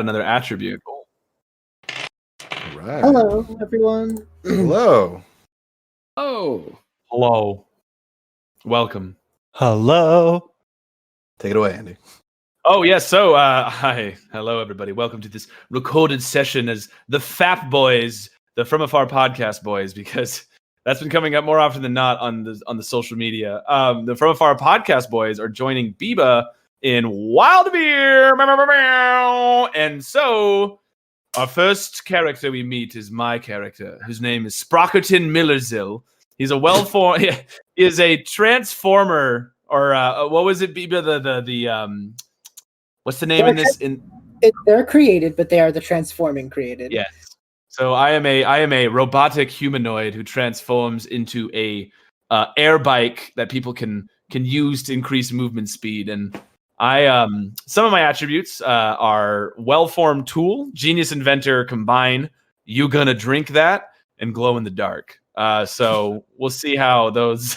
another attribute. All right. Hello, everyone. Hello. Oh. Hello. Welcome. Hello. Take it away, Andy. Oh, yes. So, hi. Hello, everybody. Welcome to this recorded session as the FAP boys, the From Afar Podcast boys, because that's been coming up more often than not on the social media. The From Afar Podcast boys are joining Biba in Wyldrvir. And so, our first character we meet is my character, whose name is Sprockerton Millerzil. He's a well-formed... He is a transformer, or what was it, Biba? The what's the name in this? They're created, but they are the transforming created. Yes. So I am a robotic humanoid who transforms into a air bike that people can use to increase movement speed. And I some of my attributes are well-formed tool, genius inventor, combine, you gonna drink that, and glow in the dark. So we'll see how those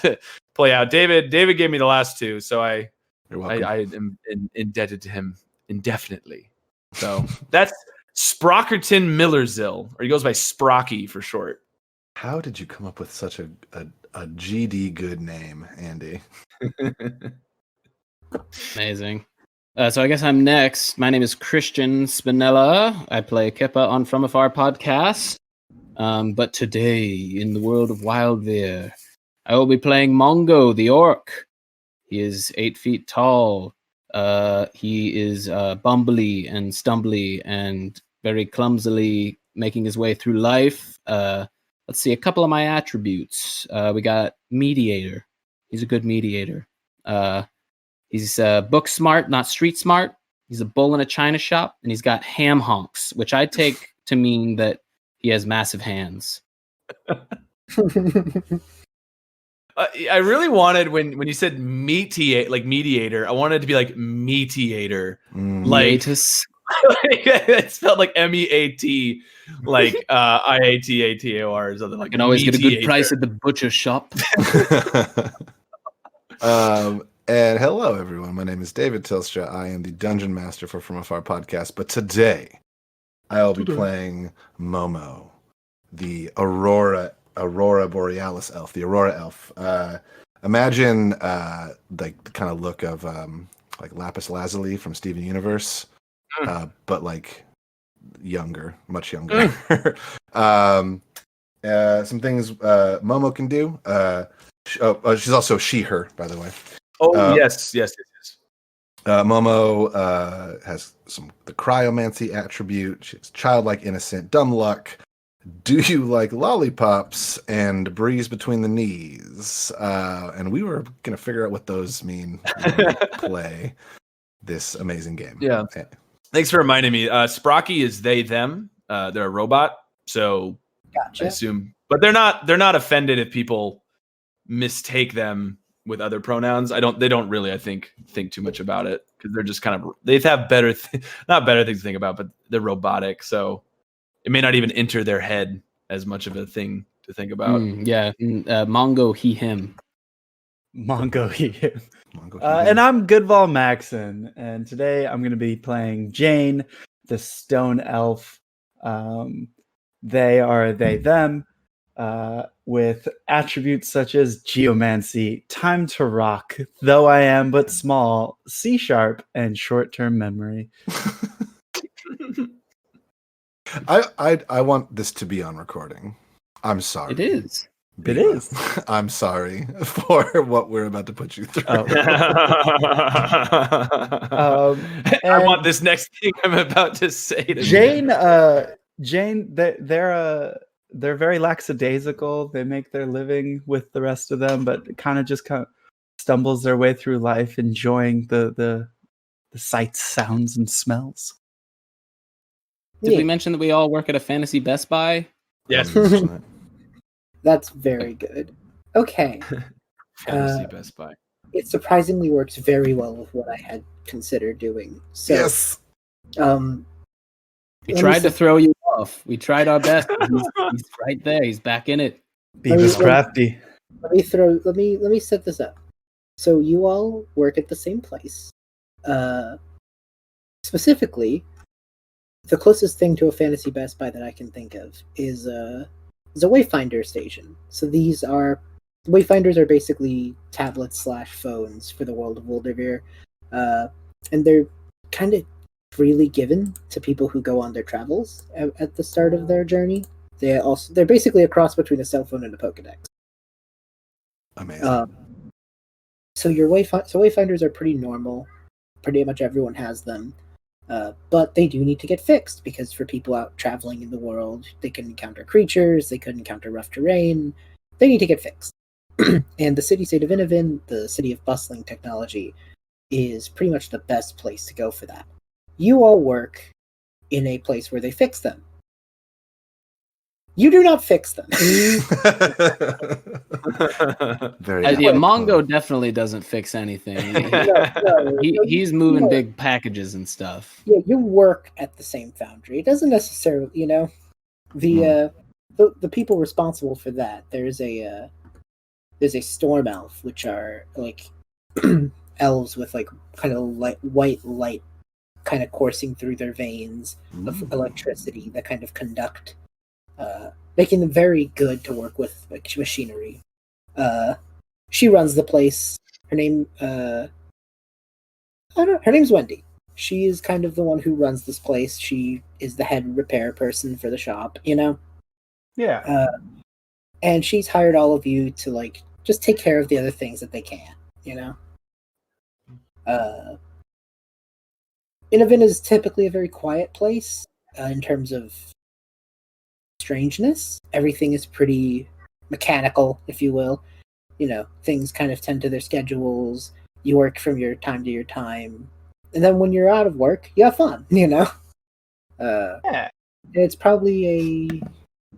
play out. David gave me the last two, so I am indebted to him indefinitely. So that's Sprockerton Millerzil, or he goes by Sprocky for short. How did you come up with such a GD good name, Andy? Amazing. So I guess I'm next. My name is Christian Spinella. I play Kippa on From Afar Podcast. But today, in the world of Wyldrvir, I will be playing Mongo, the orc. He is 8 feet tall. He is bumbly and stumbly and very clumsily making his way through life. Let's see, a couple of my attributes. We got mediator. He's a good mediator. He's book smart, not street smart. He's a bull in a china shop, and he's got ham honks, which I take to mean that he has massive hands. I really wanted when you said mediator, I wanted it to be like mediator, like it's spelled like MEAT, like IATATOR or something like. You can always get a good price at the butcher shop. And hello, everyone. My name is David Tilstra. I am the Dungeon Master for From Afar Podcast. But today, I will be playing Momo, the Aurora Borealis elf, the Aurora elf. Imagine like the kind of look of like Lapis Lazuli from Steven Universe, but like younger, much younger. Some things Momo can do. She's also she/her, by the way. Oh yes. Momo has the cryomancy attribute. She's childlike, innocent, dumb luck. Do you like lollipops and breeze between the knees? And we were gonna figure out what those mean when we play this amazing game. Yeah. Thanks for reminding me. Sprocky is they them. They're a robot, so Gotcha. I assume, but they're not offended if people mistake them with other pronouns. They don't really, I think too much about it, because they're just kind of, they have not better things to think about, but they're robotic, so it may not even enter their head as much of a thing to think about. Mongo, he, him. Mongo, he, him. And I'm Goodval Maxon, and today I'm going to be playing Jane, the stone elf. They are they, them. With attributes such as geomancy, time to rock, though I am but small, C#, and short-term memory. I want this to be on recording. I'm sorry. It is. Biba. It is. I'm sorry for what we're about to put you through. I want this next thing I'm about to say to Jane, they're very lackadaisical. They make their living with the rest of them, but kind of stumbles their way through life, enjoying the sights, sounds, and smells. Did we mention that we all work at a fantasy Best Buy? Yes. That's very good. Okay. Fantasy Best Buy. It surprisingly works very well with what I had considered doing. So, Yes. We tried to throw you off. We tried our best. He's right there. He's back in it. Beavis crafty. Let me set this up. So you all work at the same place. Specifically, the closest thing to a fantasy Best Buy that I can think of is a Wayfinder station. So these are Wayfinders are basically tablets / phones for the world of Wyldrvir, and they're kind of freely given to people who go on their travels at the start of their journey. They're basically a cross between a cell phone and a Pokedex. Amazing. So Wayfinders are pretty normal. Pretty much everyone has them. But they do need to get fixed because for people out traveling in the world, they can encounter creatures, they could encounter rough terrain. They need to get fixed. And the city-state of Innovin, the city of bustling technology, is pretty much the best place to go for that. You all work in a place where they fix them. You do not fix them. Very Mongo definitely doesn't fix anything. He's moving big packages and stuff. Yeah, you work at the same foundry. It doesn't necessarily, the people responsible for that. There's a storm elf, which are like elves with like kind of white light kind of coursing through their veins of electricity that kind of conduct, making them very good to work with, like machinery. She runs the place. Her name, her name's Wendy. She is kind of the one who runs this place. She is the head repair person for the shop, Yeah. And she's hired all of you to like just take care of the other things that they can, Innovin is typically a very quiet place in terms of strangeness. Everything is pretty mechanical, if you will. Things kind of tend to their schedules. You work from your time to your time. And then when you're out of work, you have fun, Yeah. It's probably a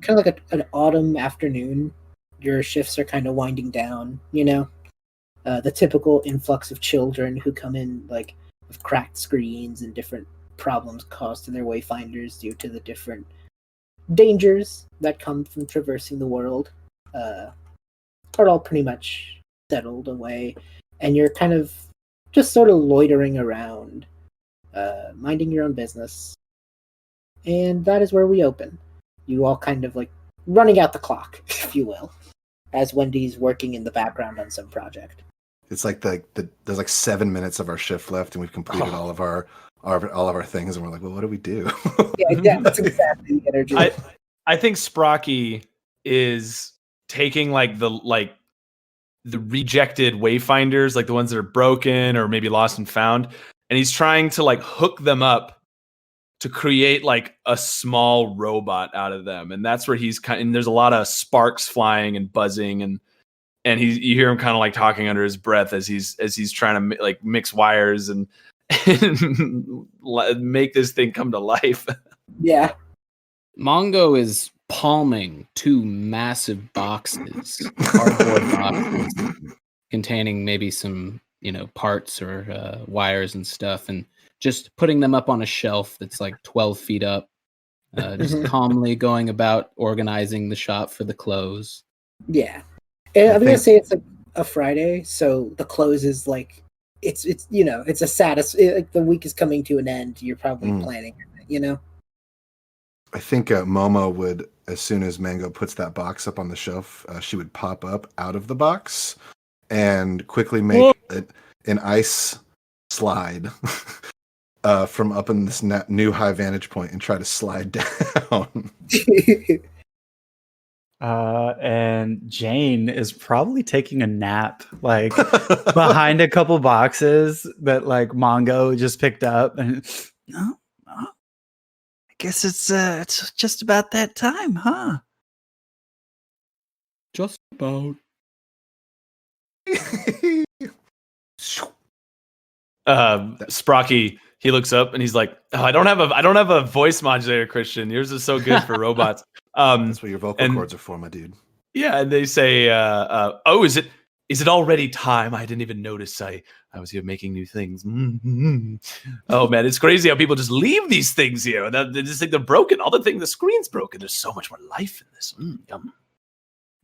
kind of like an autumn afternoon. Your shifts are kind of winding down, the typical influx of children who come in like with cracked screens and different problems caused to their wayfinders due to the different dangers that come from traversing the world are all pretty much settled away, and you're kind of just sort of loitering around, minding your own business. And that is where we open. You all kind of like running out the clock, if you will, as Wendy's working in the background on some project. It's like there's like 7 minutes of our shift left, and we've completed all of our things, and we're like, well, what do we do? Yeah, that's exactly the energy. I think Sprocky is taking like the rejected wayfinders, like the ones that are broken or maybe lost and found, and he's trying to like hook them up to create like a small robot out of them. And that's where and there's a lot of sparks flying and buzzing, and you hear him kind of like talking under his breath as he's trying to like mix wires and make this thing come to life. Yeah. Mongo is palming 2 massive boxes, cardboard boxes, containing maybe some, parts or wires and stuff, and just putting them up on a shelf that's like 12 feet up, just calmly going about organizing the shop for the close. Yeah. And I'm going to say it's like a Friday, so the close is like, it's a like the week is coming to an end. You're probably planning, I think Momo would, as soon as Mango puts that box up on the shelf, she would pop up out of the box and quickly make an ice slide from up in this new high vantage point and try to slide down. And Jane is probably taking a nap, like behind a couple boxes that like Mongo just picked up, and I guess it's just about that time, huh? Just about. Sprocky, he looks up and he's like, "Oh, I don't have a voice modulator, Christian. Yours is so good for robots." That's what your vocal cords are for, my dude. Yeah, and they say, "Oh, is it already time? I didn't even notice. I was here making new things." Mm-hmm. Oh man, it's crazy how people just leave these things here. They just think they're broken. All the screen's broken. There's so much more life in this. Yum.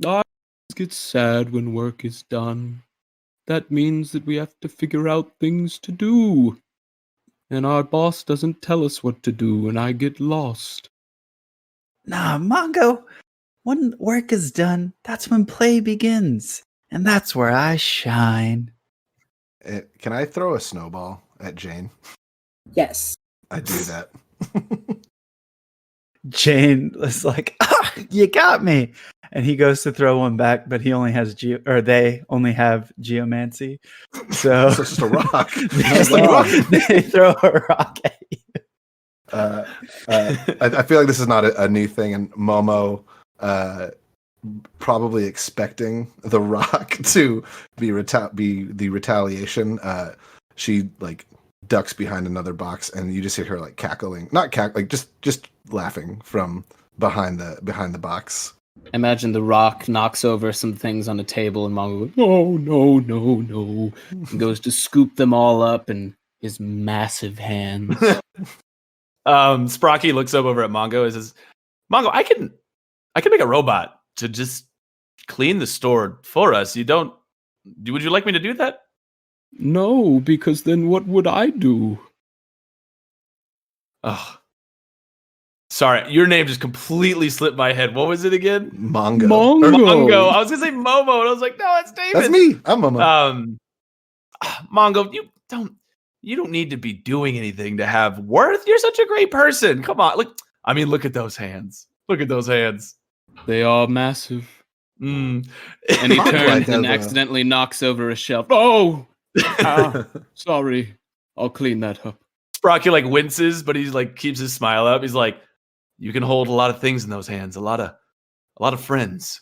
I get sad when work is done. That means that we have to figure out things to do. and our boss doesn't tell us what to do, and I get lost. Nah, Mongo, when work is done, that's when play begins. And that's where I shine. Can I throw a snowball at Jane? Yes. I do that. Jane is like, you got me. And he goes to throw one back, but he only has they only have geomancy. So It's just a rock. they throw a rock at you. I feel like this is not a new thing, and Momo probably expecting the rock to be the retaliation. She like ducks behind another box, and you just hear her like cackling, just laughing from behind the box. Imagine the rock knocks over some things on a table, and Mongo goes, "Oh no!" and goes to scoop them all up in his massive hands. Sprocky looks over at Mongo and says, "Mongo, I can make a robot to just clean the store for us. Would you like me to do that?" No, because then what would I do? Oh, sorry, your name just completely slipped my head. What was it again? Mongo. Mongo. I was gonna say Momo, and I was like, no, it's David. That's me. I'm Momo. Mongo, you don't need to be doing anything to have worth. You're such a great person. Come on, look at those hands. Look at those hands. They are massive. Mm. And he turns and accidentally knocks over a shelf. Oh, sorry. I'll clean that up. Sprocky like winces, but he's like keeps his smile up. He's like, you can hold a lot of things in those hands, a lot of friends.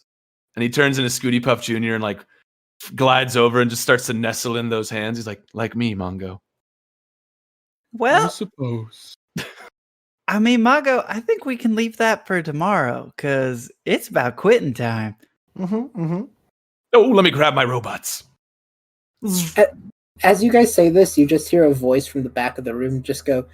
And he turns into Scooty Puff Jr. and like glides over and just starts to nestle in those hands. He's like me, Mongo. Well, I suppose. I mean, Mongo, I think we can leave that for tomorrow because it's about quitting time. Oh, let me grab my robots. As you guys say this, you just hear a voice from the back of the room just go,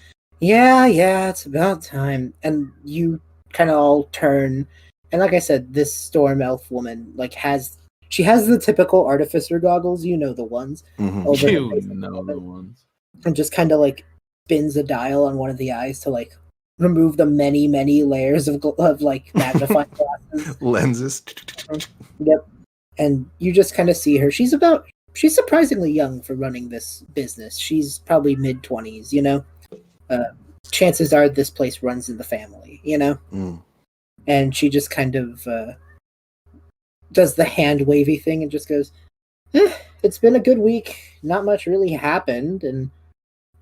yeah, it's about time. And you kind of all turn. And like I said, this storm elf woman has the typical artificer goggles, the ones. Mm-hmm. You know the ones. And just kind of like spins a dial on one of the eyes to like remove the many, many layers of like magnifying glasses. Lenses. Yep. And you just kind of see her. She's surprisingly young for running this business. She's probably mid-20s, chances are this place runs in the family, Mm. And she just kind of does the hand wavy thing and just goes, it's been a good week. Not much really happened. And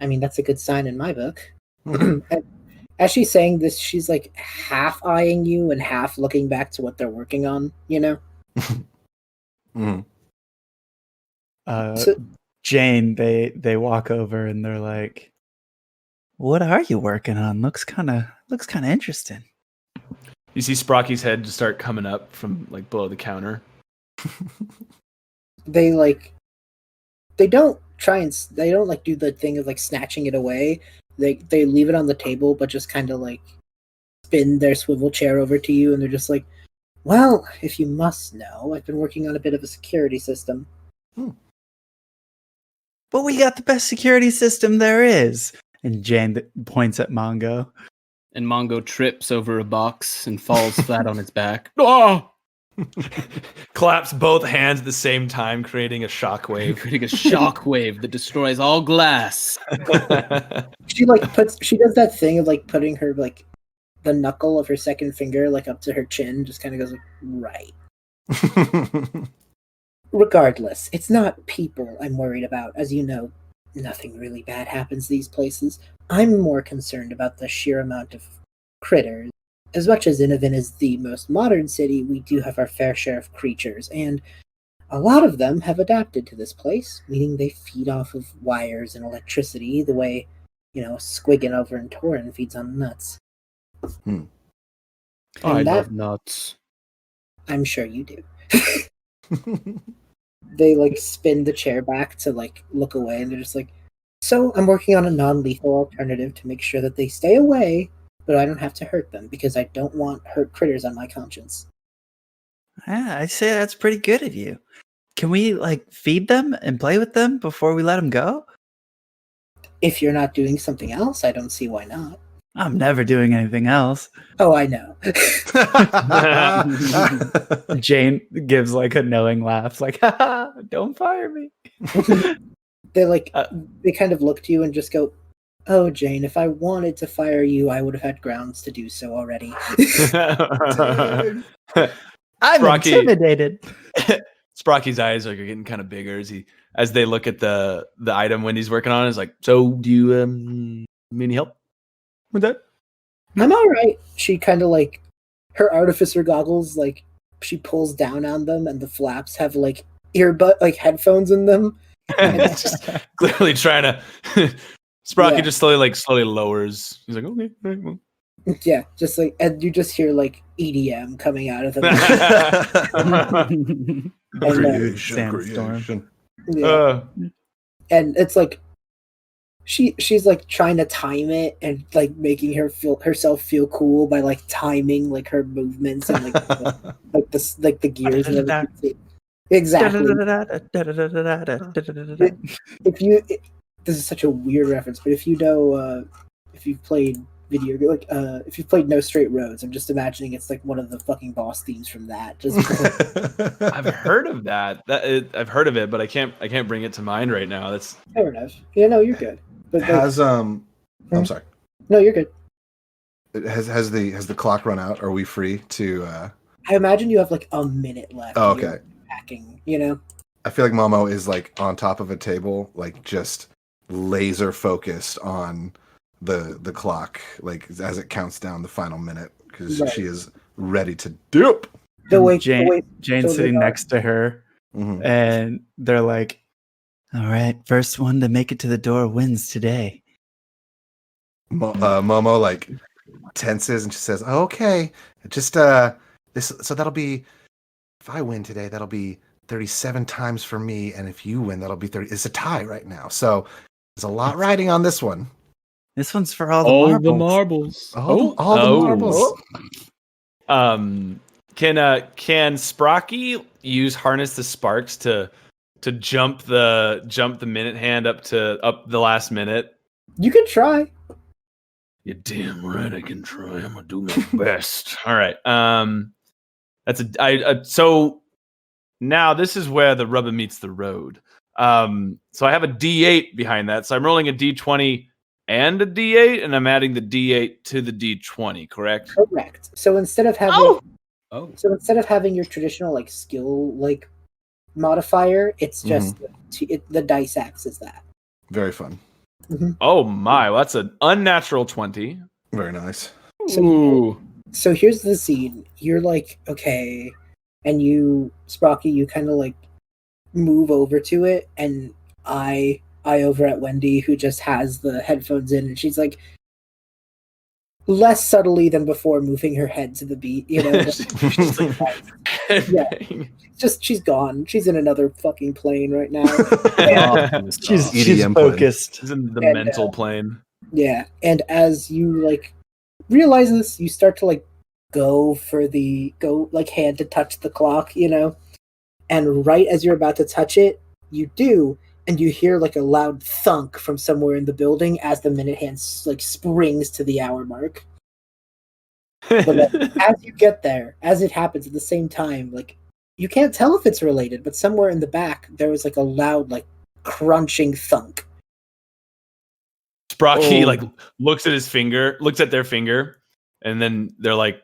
I mean, that's a good sign in my book. And as she's saying this, she's like half eyeing you and half looking back to what they're working on, Mm. Jane, they walk over and they're like, "What are you working on? Looks kind of interesting." You see Sprocky's head just start coming up from like below the counter. They don't like do the thing of like snatching it away. They leave it on the table, but just kind of like spin their swivel chair over to you, and they're just like, "Well, if you must know, I've been working on a bit of a security system." But we got the best security system there is. And Jane points at Mongo. And Mongo trips over a box and falls flat on its back. Oh! Claps both hands at the same time, creating a shockwave. Creating a shockwave that destroys all glass. She does that thing of like putting her like the knuckle of her second finger like up to her chin, just kind of goes like, right. Regardless, it's not people I'm worried about. As you know, nothing really bad happens these places. I'm more concerned about the sheer amount of critters. As much as Innovin is the most modern city, we do have our fair share of creatures, and a lot of them have adapted to this place, meaning they feed off of wires and electricity the way, Squiggin over in Torin feeds on nuts. I love nuts. I'm sure you do. They like spin the chair back to like look away, and they're just like, so I'm working on a non-lethal alternative to make sure that they stay away, but I don't have to hurt them because I don't want hurt critters on my conscience. Yeah, I say that's pretty good of you. Can we like feed them and play with them before we let them go? if you're not doing something else, I don't see why not. I'm never doing anything else. Oh, I know. Jane gives like a knowing laugh, like, haha, don't fire me. They like they kind of look to you and just go, "Oh, Jane, if I wanted to fire you, I would have had grounds to do so already." I'm intimidated. Sprocky's eyes are getting kind of bigger as they look at the item Wendy's working on. Is like, so do you need any help with that? I'm all right. She kind of like her artificer goggles, like she pulls down on them, and the flaps have like headphones in them. Just clearly trying to. Sprocky just slowly lowers. He's like, okay, all right, well. Yeah, just like, and you just hear like EDM coming out of them. Sandstorm. Yeah. And it's like she's like trying to time it and like making herself feel cool by like timing like her movements and like the gears and everything. Exactly. This is such a weird reference, but if you know if you've played if you've played No Straight Roads, I'm just imagining it's like one of the fucking boss themes from that. Just I've heard of that. I've heard of it, but I can't bring it to mind right now. That's fair enough. Yeah, no, you're good. But I'm sorry. No, you're good. Has the clock run out? Are we free to? I imagine you have like a minute left. Oh, okay. Packing, you know. I feel like Momo is like on top of a table, like just laser focused on the clock, like as it counts down the final minute, because she is ready to dupe. Jane's sitting next to her, and they're like, "All right, first one to make it to the door wins today." Momo like tenses and she says, oh, "Okay, just this. So that'll be if I win today, that'll be 37 times for me, and if you win, that'll be 30. It's a tie right now, so there's a lot riding on this one." This one's for all the marbles. All the marbles. Can Sprocky use harness the sparks to jump the minute hand up the last minute? You can try. You're damn right I can try. I'm gonna do my best. All right. So now this is where the rubber meets the road. So I have a D8 behind that. So I'm rolling a D20 and a D8, and I'm adding the D8 to the D20, correct? Correct. So instead of having your traditional like skill like modifier, it's just the dice acts as that. Very fun. Oh my, well, that's an unnatural 20. Very nice. So here's the scene. You're like, okay, and Sprocky, you kind of like move over to it, and I over at Wendy, who just has the headphones in, and she's like, less subtly than before, moving her head to the beat, you know. She's gone. She's in another fucking plane right now. She's focused. She's in the mental plane. Yeah, and as you like realize this, you start to like go hand to touch the clock, you know, and right as you're about to touch it, you do. And you hear like a loud thunk from somewhere in the building as the minute hand like springs to the hour mark. But as you get there, as it happens at the same time, like you can't tell if it's related, but somewhere in the back there was like a loud like crunching thunk. Sprocky like looks at their finger, and then they're like,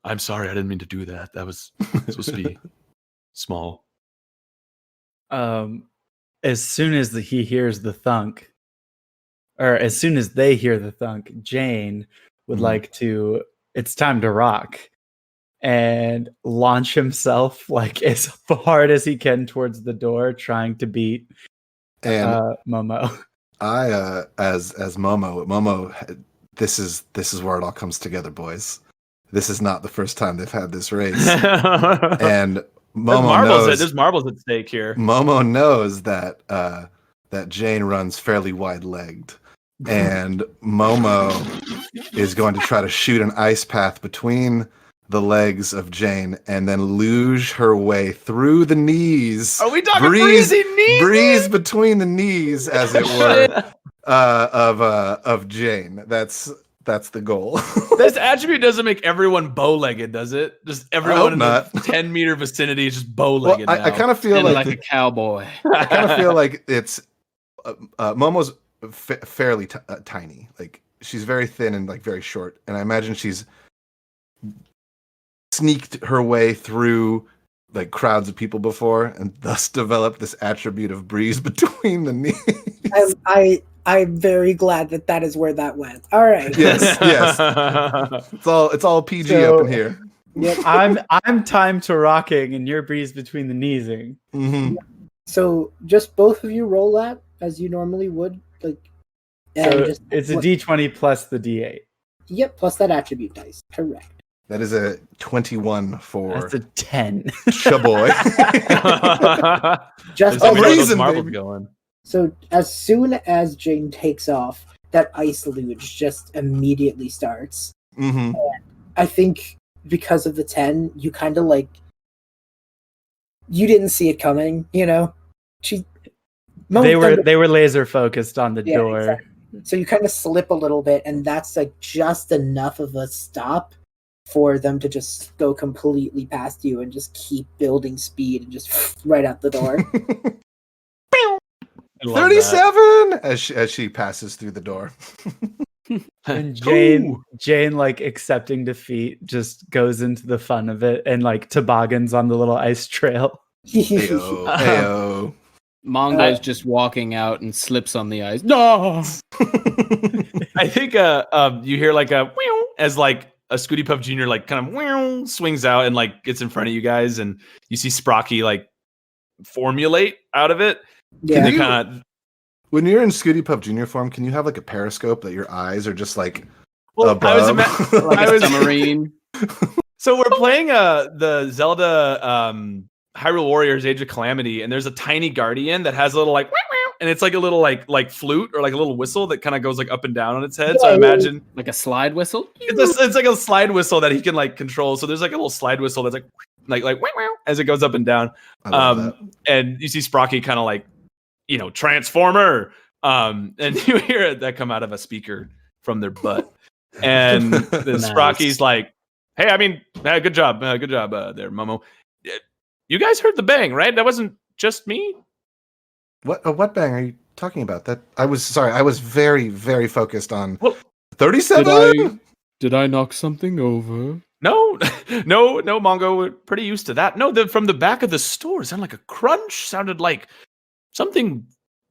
"I'm sorry, I didn't mean to do that. That was supposed to be small." As soon as he hears the thunk, or as soon as they hear the thunk, Jane would like to, it's time to rock, and launch himself like as hard as he can towards the door, trying to beat Momo. I as Momo, this is where it all comes together, boys. This is not the first time they've had this race. And there's marbles at stake here. Momo knows that that Jane runs fairly wide-legged, and Momo is going to try to shoot an ice path between the legs of Jane and then luge her way through the knees. Are we talking breezy knees? Breeze between the knees, as it were, of Jane. That's the goal. This attribute doesn't make everyone bow-legged, does it? Just everyone in the 10-meter vicinity is just bow-legged. Well, I kind of feel like a cowboy. I kind of feel like it's Momo's fairly tiny. Like she's very thin and like very short, and I imagine she's sneaked her way through like crowds of people before, and thus developed this attribute of breeze between the knees. I'm very glad that is where that went. All right. Yes. It's all PG up in here. Yep. I'm time to rocking, and you're breeze between the kneesing. Mm-hmm. So just both of you roll that as you normally would, like. So it's a D20 plus the D8. Yep, plus that attribute dice. Correct. That is a 21 for. That's a 10. Chaboy. Just There's reason, marbles baby. going. So as soon as Jane takes off, that ice luge just immediately starts. Mm-hmm. I think because of the 10, you kind of like you didn't see it coming, you know. They were laser focused on the door. Exactly. So you kind of slip a little bit, and that's like just enough of a stop for them to just go completely past you and just keep building speed and just right out the door. 37 as she passes through the door. And Jane like accepting defeat just goes into the fun of it and like toboggans on the little ice trail. Ayo. Mongo's just walking out and slips on the ice. No. I think you hear like a whew as like a Scooty Puff Jr. like kind of whew swings out and like gets in front of you guys, and you see Sprocky like formulate out of it. Yeah. When you're in Scooty Puff Jr. form, can you have like a periscope that your eyes are just like above? Like a submarine. So we're playing the Zelda Hyrule Warriors Age of Calamity, and there's a tiny guardian that has a little like and it's like a little like flute or like a little whistle that kind of goes like up and down on its head. So I imagine like a slide whistle. It's like a slide whistle that he can like control. So there's like a little slide whistle that's like as it goes up and down. And you see Sprocky kind of like, you know, Transformer. And you hear that come out of a speaker from their butt. And the Sprocky's like, hey, I mean, good job there, Momo. You guys heard the bang, right? That wasn't just me. What bang are you talking about? That I was very, very focused on 37. Did I knock something over? No, Mongo. We're pretty used to that. No, from the back of the store, it sounded like a crunch. Sounded like something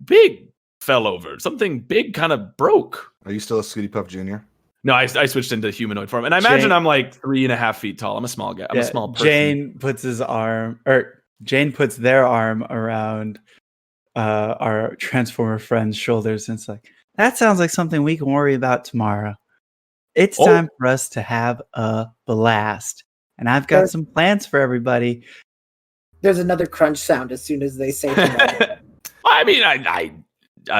big fell over. Something big kind of broke. Are you still a Scooty Puff Jr.? No, I switched into humanoid form, and I imagine I'm like 3.5 feet tall. I'm a small guy. I'm a small person. Jane puts their arm around our Transformer friend's shoulders, and it's like, that sounds like something we can worry about tomorrow. It's time for us to have a blast, and I've got some plans for everybody. There's another crunch sound as soon as they say tomorrow. I mean,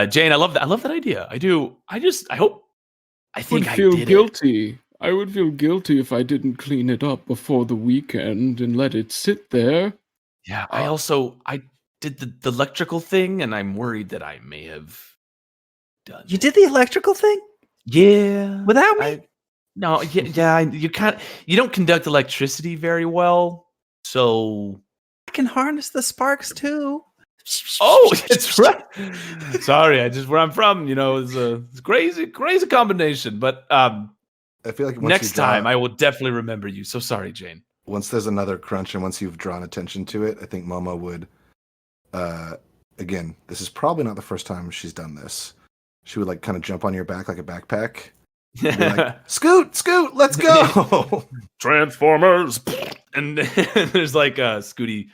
Jane, I love that idea. I do. I think I feel did guilty. I would feel guilty if I didn't clean it up before the weekend and let it sit there. Yeah, I did the electrical thing, and I'm worried that I may have done. You did the electrical thing? Yeah, without me? No, yeah. You don't conduct electricity very well, so I can harness the sparks too. Oh, it's right. Sorry, where I'm from, you know, it's a crazy combination. But I feel like next time I will definitely remember you. So sorry, Jane. Once there's another crunch and once you've drawn attention to it, I think Momo would. Again, this is probably not the first time she's done this. She would like kind of jump on your back like a backpack. Be like, Scoot, let's go. Transformers, and there's like a Scooty.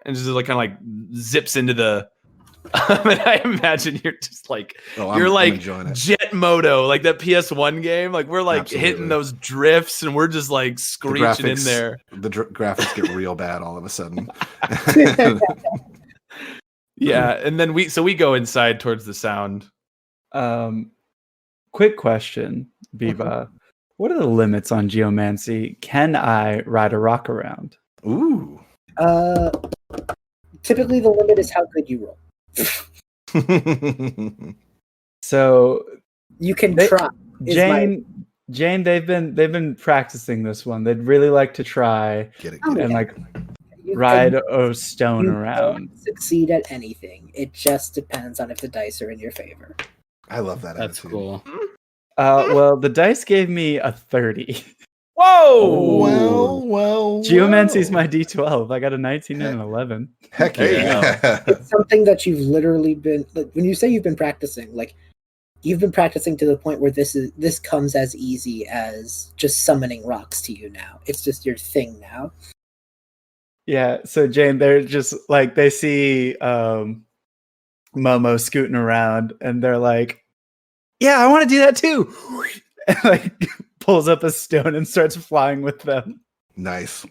And just like kind of like zips into the. And I imagine you're just like I'm Jet Moto, like that PS1 game. Like we're like hitting those drifts, and we're just like screeching in there. The graphics get real bad all of a sudden. Yeah, and then we go inside towards the sound. Quick question, Biba. What are the limits on geomancy? Can I ride a rock around? Ooh. Typically the limit is how good you roll. So You can try. Jane, they've been practicing this one. They'd really like to try and like ride a stone around. Don't succeed at anything. It just depends on if the dice are in your favor. I love that. That's attitude. cool. Well, the dice gave me a 30. Whoa! Well. Geomancy's my D12. I got a 19 and an 11. Heck There you yeah. It's something that you've literally been like, when you say you've been practicing, like you've been practicing to the point where this comes as easy as just summoning rocks to you now. It's just your thing now. Yeah, so Jane, they're just like they see Momo scooting around and they're like, yeah, I want to do that too. And like pulls up a stone and starts flying with them. Nice.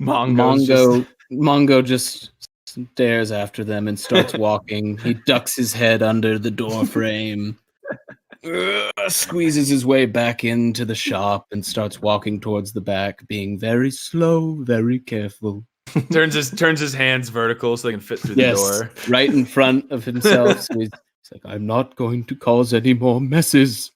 Mongo just stares after them and starts walking. He ducks his head under the door frame, squeezes his way back into the shop, and starts walking towards the back, being very slow, very careful. turns his hands vertical so they can fit through the door. Right in front of himself. So he's like, I'm not going to cause any more messes.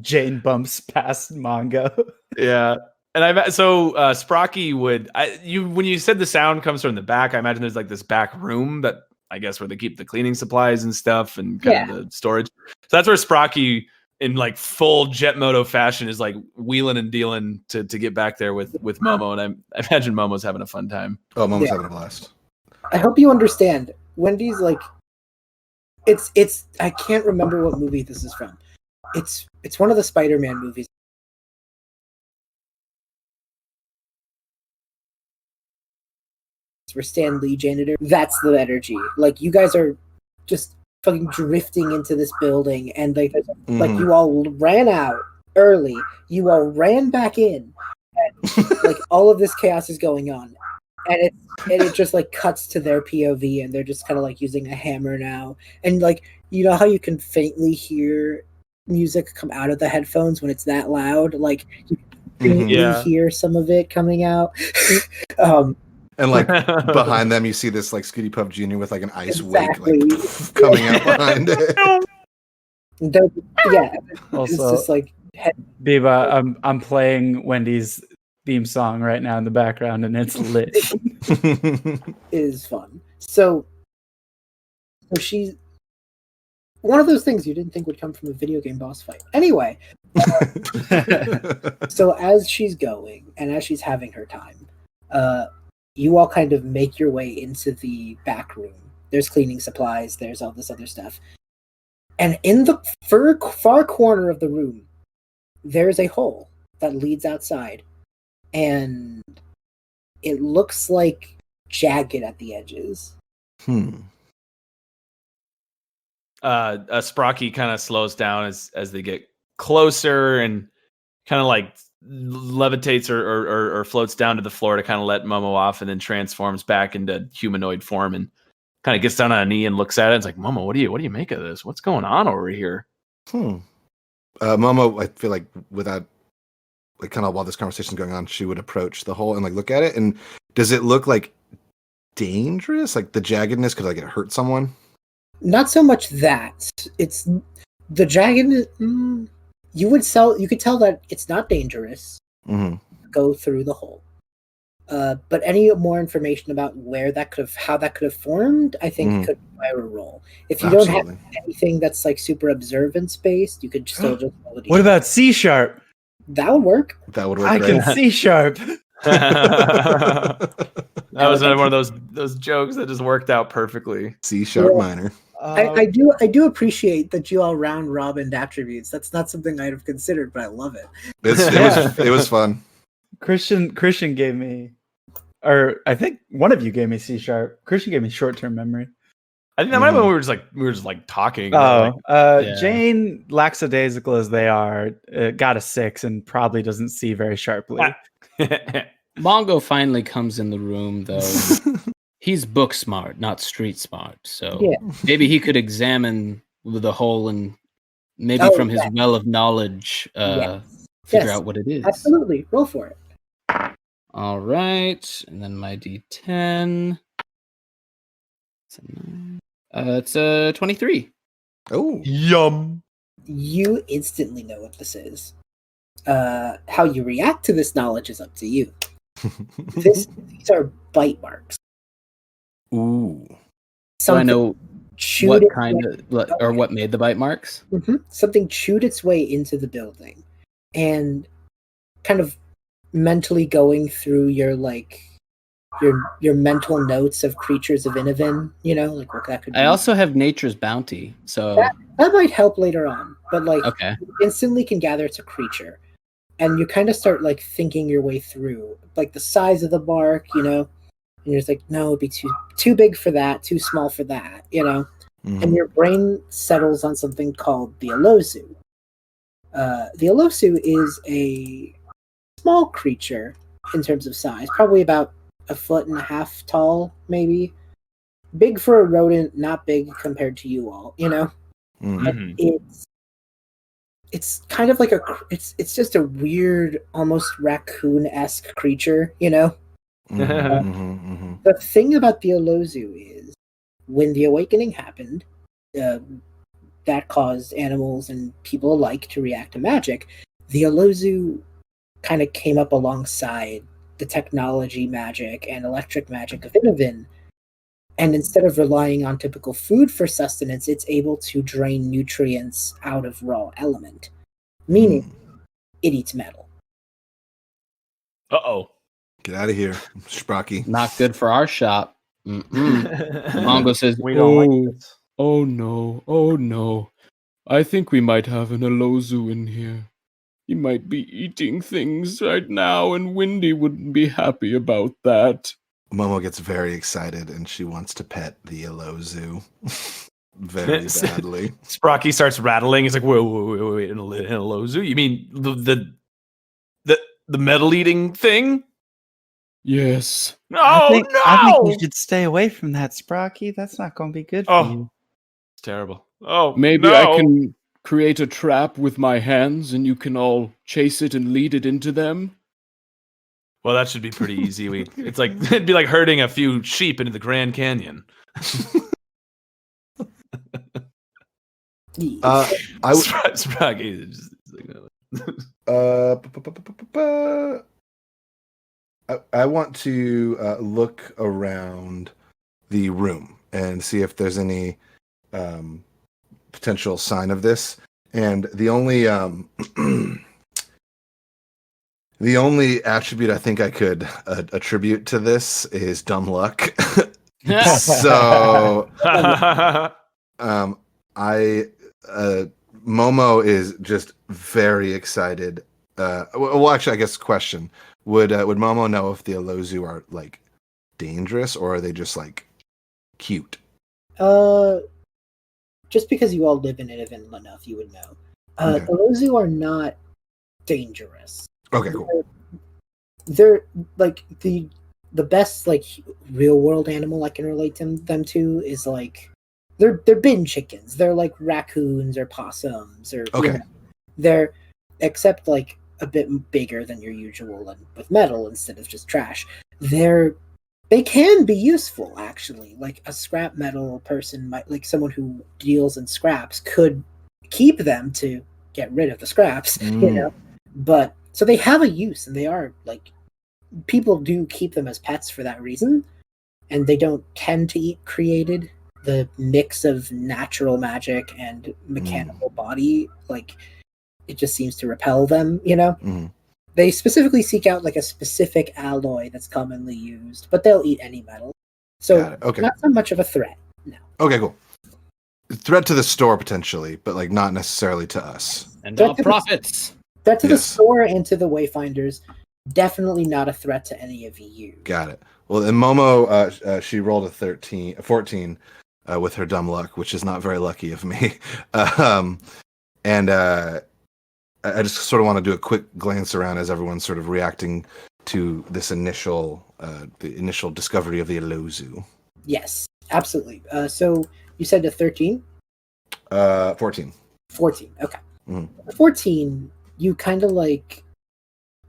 Jane bumps past Mongo. Yeah. And Sprocky would when you said the sound comes from the back, I imagine there's like this back room that I guess where they keep the cleaning supplies and stuff and kind of the storage. So that's where Sprocky in like full Jet Moto fashion is like wheeling and dealing to get back there with Momo, and I imagine Momo's having a fun time. Oh, Momo's having a blast. I hope you understand. Wendy's like, it's. I can't remember what movie this is from. It's one of the Spider-Man movies. Where Stan Lee janitor. That's the energy. Like you guys are just fucking drifting into this building, and like you all ran out early. You all ran back in, and like all of this chaos is going on, and it just like cuts to their POV, and they're just kind of like using a hammer now, and like you know how you can faintly hear music come out of the headphones when it's that loud, like you can faintly hear some of it coming out. And like behind them, you see this like Scooty Puff Jr. with like an ice wake like coming out behind it. Also, it's just like Biba, I'm playing Wendy's theme song right now in the background, and it's lit. It is fun. So she's one of those things you didn't think would come from a video game boss fight. Anyway, so as she's going and as she's having her time, you all kind of make your way into the back room. There's cleaning supplies, there's all this other stuff. And in the far corner of the room, there's a hole that leads outside. And it looks like jagged at the edges. Sprocky kind of slows down as they get closer and kind of like levitates or floats down to the floor to kind of let Momo off, and then transforms back into humanoid form and kind of gets down on a knee and looks at it. It's like, Momo, what do you make of this? What's going on over here? Momo, I feel like without like kind of while this conversation's going on, she would approach the hole and like look at it. And does it look like dangerous? Like the jaggedness could like it hurt someone? Not so much that. It's the jaggedness. You could tell that it's not dangerous. Go through the hole. But any more information about how that could have formed, I think could require a roll. If you don't have anything that's like super observance based, you could still just roll it. What about C sharp? That would work. That would work. I can C sharp. That was another one of those jokes that just worked out perfectly. C sharp minor. I do appreciate that you all round robin attributes. That's not something I'd have considered, but I love it. It was fun. Christian gave me, or I think one of you gave me C sharp. Christian gave me short term memory. I think that might have been when we were just like talking. Jane, lackadaisical as they are, got a 6 and probably doesn't see very sharply. Mongo finally comes in the room, though. He's book smart, not street smart. So maybe he could examine the hole and maybe from his well of knowledge figure out what it is. Absolutely. Roll for it. All right. And then my D10. It's a 23. Oh, Yum. You instantly know what this is. How you react to this knowledge is up to you. These are bite marks. ooh. Do I know chewed what its kind way- of, or what made the bite marks? Something chewed its way into the building, and kind of mentally going through your your mental notes of creatures of Inniven, like what that could be. I also have Nature's Bounty, so that might help later on, but okay. you instantly can gather it's a creature, and you kind of start thinking your way through the size of the bark, and you're just no, it'd be too big for that, too small for that, and your brain settles on something called the Alozu. The Alozu is a small creature in terms of size, probably about 1.5 feet tall, maybe. Big for a rodent, not big compared to you all, And it's kind of it's just a weird, almost raccoon-esque creature, The thing about the Alozu is, when the awakening happened, that caused animals and people alike to react to magic. The Alozu kind of came up alongside the technology magic and electric magic of Inniven, and instead of relying on typical food for sustenance, it's able to drain nutrients out of raw element, meaning it eats metal. Uh-oh. Get out of here, Sprocky. Not good for our shop. Mongo says, We don't like this. Oh no. I think we might have an Alozu in here. He might be eating things right now, and Windy wouldn't be happy about that. Momo gets very excited and she wants to pet the Alozu very badly. Sprocky starts rattling. He's like, wait, an Alozu? You mean the metal eating thing? Yes. No, I think no! you should stay away from that, Sprocky. That's not going to be good for Oh. you. It's terrible. Oh, Maybe no. I can create a trap with my hands and you can all chase it and lead it into them. Well, that should be pretty easy. It's like it'd be like herding a few sheep into the Grand Canyon. Sprocky. I want to look around the room and see if there's any potential sign of this. And the only the only attribute I think I could attribute to this is dumb luck. So Momo is just very excited. Well, actually, I guess question: would Momo know if the Alozu are dangerous, or are they just cute? Just because you all live in Inniven enough, you would know. Okay. The Alozu are not dangerous. Okay, cool. They're the best real world animal I can relate them to is they're bin chickens. They're like raccoons or possums or Okay. They're except a bit bigger than your usual and with metal instead of just trash. They can be useful actually. A scrap metal person might someone who deals in scraps could keep them to get rid of the scraps, But so they have a use, and they are people do keep them as pets for that reason, and they don't tend to eat created. The mix of natural magic and mechanical body, it just seems to repel them, They specifically seek out a specific alloy that's commonly used, but they'll eat any metal. So Okay. not so much of a threat, no. Okay, cool. Threat to the store potentially, but not necessarily to us. And our profits. Threat to the Yes. store and to the Wayfinders. Definitely not a threat to any of you. Got it. Well, and Momo, she rolled a 14 with her dumb luck, which is not very lucky of me. And I just sort of want to do a quick glance around as everyone's sort of reacting to this the initial discovery of the Alozu. Yes, absolutely. So you said a 13? 14. 14, okay. Mhm. 14, you kind of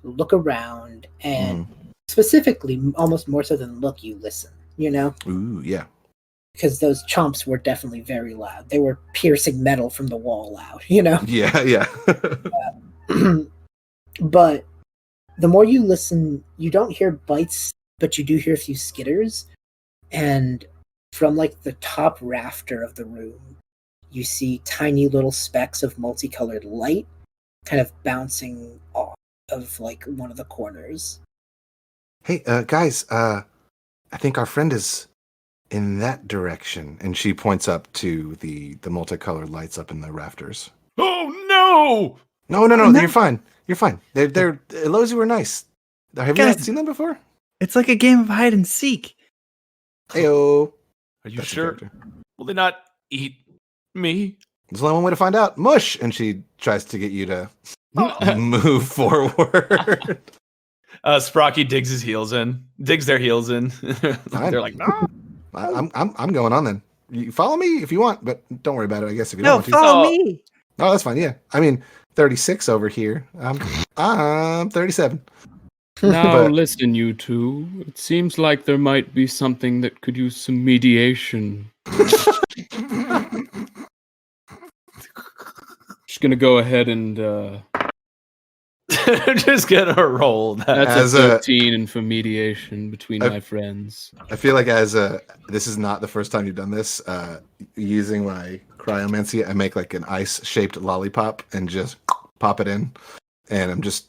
look around and specifically, almost more so than look, you listen, Ooh, yeah. because those chomps were definitely very loud. They were piercing metal from the wall loud, you know? Yeah. But the more you listen, you don't hear bites, but you do hear a few skitters. And from like the top rafter of the room, you see tiny little specks of multicolored light kind of bouncing off of like one of the corners. Hey, guys, I think our friend is in that direction. And she points up to the multicolored lights up in the rafters. Oh no! No, you're fine. You're fine. They're Elozy were nice. Have you not seen them before? It's like a game of hide and seek. Heyo. Are you That's the sure? character. Will they not eat me? There's only one way to find out. Mush! And she tries to get you to move forward. Sprocky digs their heels in. Fine. They're like, no. I'm going on then. You follow me if you want, but don't worry about it, I guess, if you don't No, want to. follow me. Oh, that's fine, yeah. I mean, 36 over here. I'm 37. Now But- listen, you two. It seems like there might be something that could use some mediation. Just gonna go ahead and I'm just gonna roll that. that's As a a- 13 for mediation between my friends. I feel like this is not the first time you've done this. Using my cryomancy, I make like an ice-shaped lollipop and just pop it in, and I'm just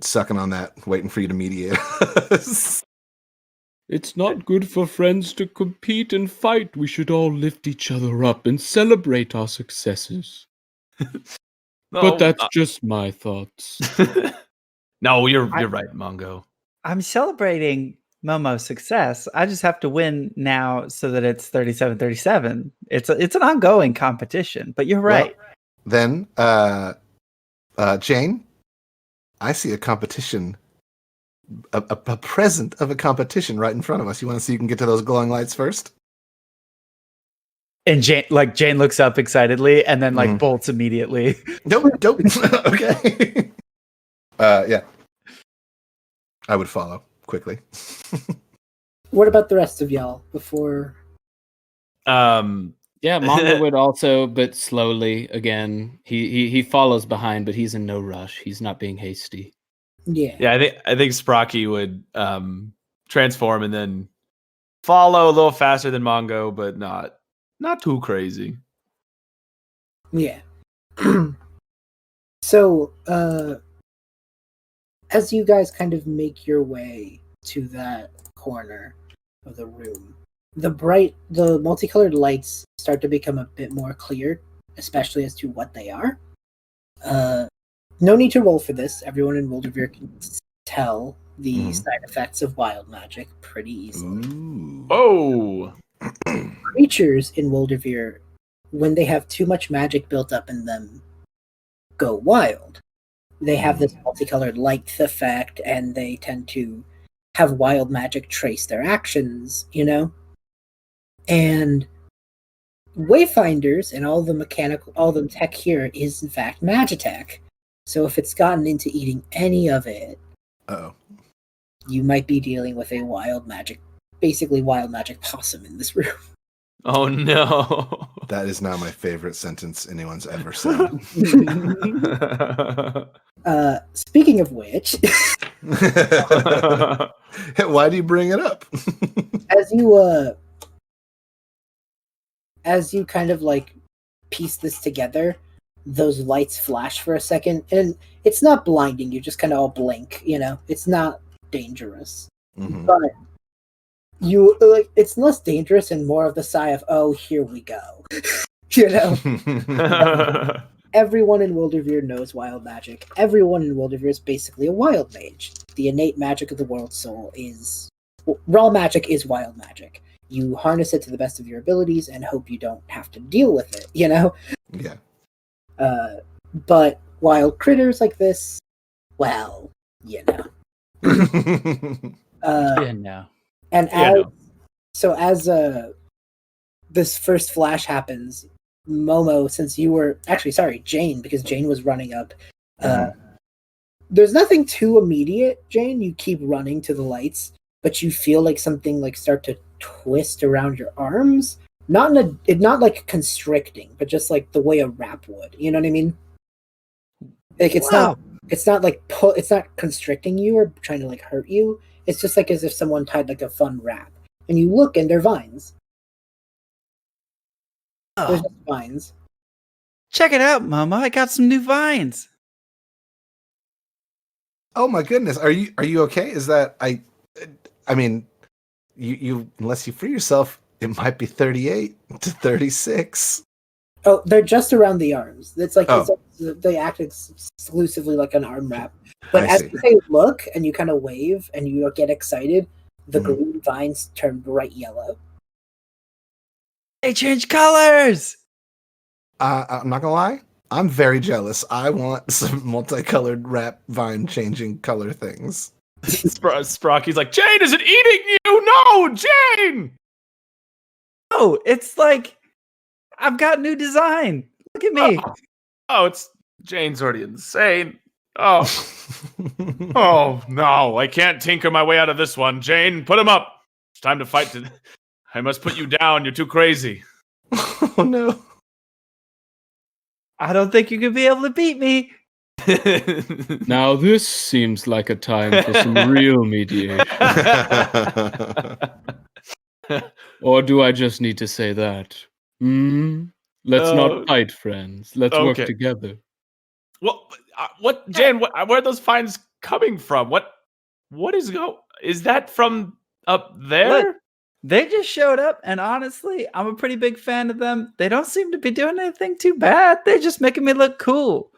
sucking on that, waiting for you to mediate. It's not good for friends to compete and fight. We should all lift each other up and celebrate our successes. But that's just my thoughts. No, you're right, Mongo. I'm celebrating Momo's success. I just have to win now so that it's 37-37. It's an ongoing competition, but you're right. Then, Jane, I see a competition, a present of a competition right in front of us. You want to see you can get to those glowing lights first? And Jane looks up excitedly and then bolts immediately. Nope. Okay. Yeah. I would follow quickly. What about the rest of y'all before? Yeah, Mongo would also, but slowly again. He follows behind, but he's in no rush. He's not being hasty. Yeah. Yeah, I think Sprocky would transform and then follow a little faster than Mongo, but not too crazy. Yeah. So, as you guys kind of make your way to that corner of the room, the multicolored lights start to become a bit more clear, especially as to what they are. No need to roll for this. Everyone in Wyldrvir can tell the side effects of wild magic pretty easily. Ooh. Oh! Creatures in Wyldrvir, when they have too much magic built up in them, go wild. They have this multicolored light effect, and they tend to have wild magic trace their actions, you know? And Wayfinders and all the tech here is in fact Magitech. So if it's gotten into eating any of it, Uh-oh. you might be dealing with a wild magic possum in this room. Oh no! That is now my favorite sentence anyone's ever said. Speaking of which, Why do you bring it up? as you kind of like piece this together, those lights flash for a second, and it's not blinding, you just kind of all blink, you know? It's not dangerous. Mhm. But you like it's less dangerous and more of the sigh of, oh, here we go. You know? Everyone in Wyldrvir knows wild magic. Everyone in Wyldrvir is basically a wild mage. The innate magic of the world soul is... raw magic is wild magic. You harness it to the best of your abilities and hope you don't have to deal with it, you know? Yeah. But wild critters like this, well, you know. No. And Yeah, as this first flash happens, Momo, since you were Jane, because Jane was running up. There's nothing too immediate, Jane. You keep running to the lights, but you feel like something like start to twist around your arms, not like constricting, but just like the way a wrap would. You know what I mean? Like it's not like it's not constricting you or trying to like hurt you. It's just like as if someone tied like a fun wrap, and you look and they're vines. There's just vines. Check it out, Mama! I got some new vines. Oh my goodness, are you okay? Is that I mean, you unless you free yourself, it might be 38 to 36. Oh, they're just around the arms. It's like they act exclusively like an arm wrap. But as you say look and you kind of wave and you get excited, the green vines turn bright yellow. They change colors. I'm not gonna lie, I'm very jealous. I want some multicolored wrap vine changing color things. Sprocky's like, Jane, is it eating you? No, Jane! Oh, it's like I've got new design. Look at me. Oh, it's Jane's already insane. Oh. Oh, no, I can't tinker my way out of this one. Jane, put him up. It's time to fight. I must put you down. You're too crazy. Oh, no. I don't think you could be able to beat me. Now this seems like a time for some real mediation. Or do I just need to say that? Let's not fight, friends. Let's work together. What, Jane? Where are those vines coming from? What is that from up there? Look, they just showed up, and honestly, I'm a pretty big fan of them. They don't seem to be doing anything too bad. They're just making me look cool.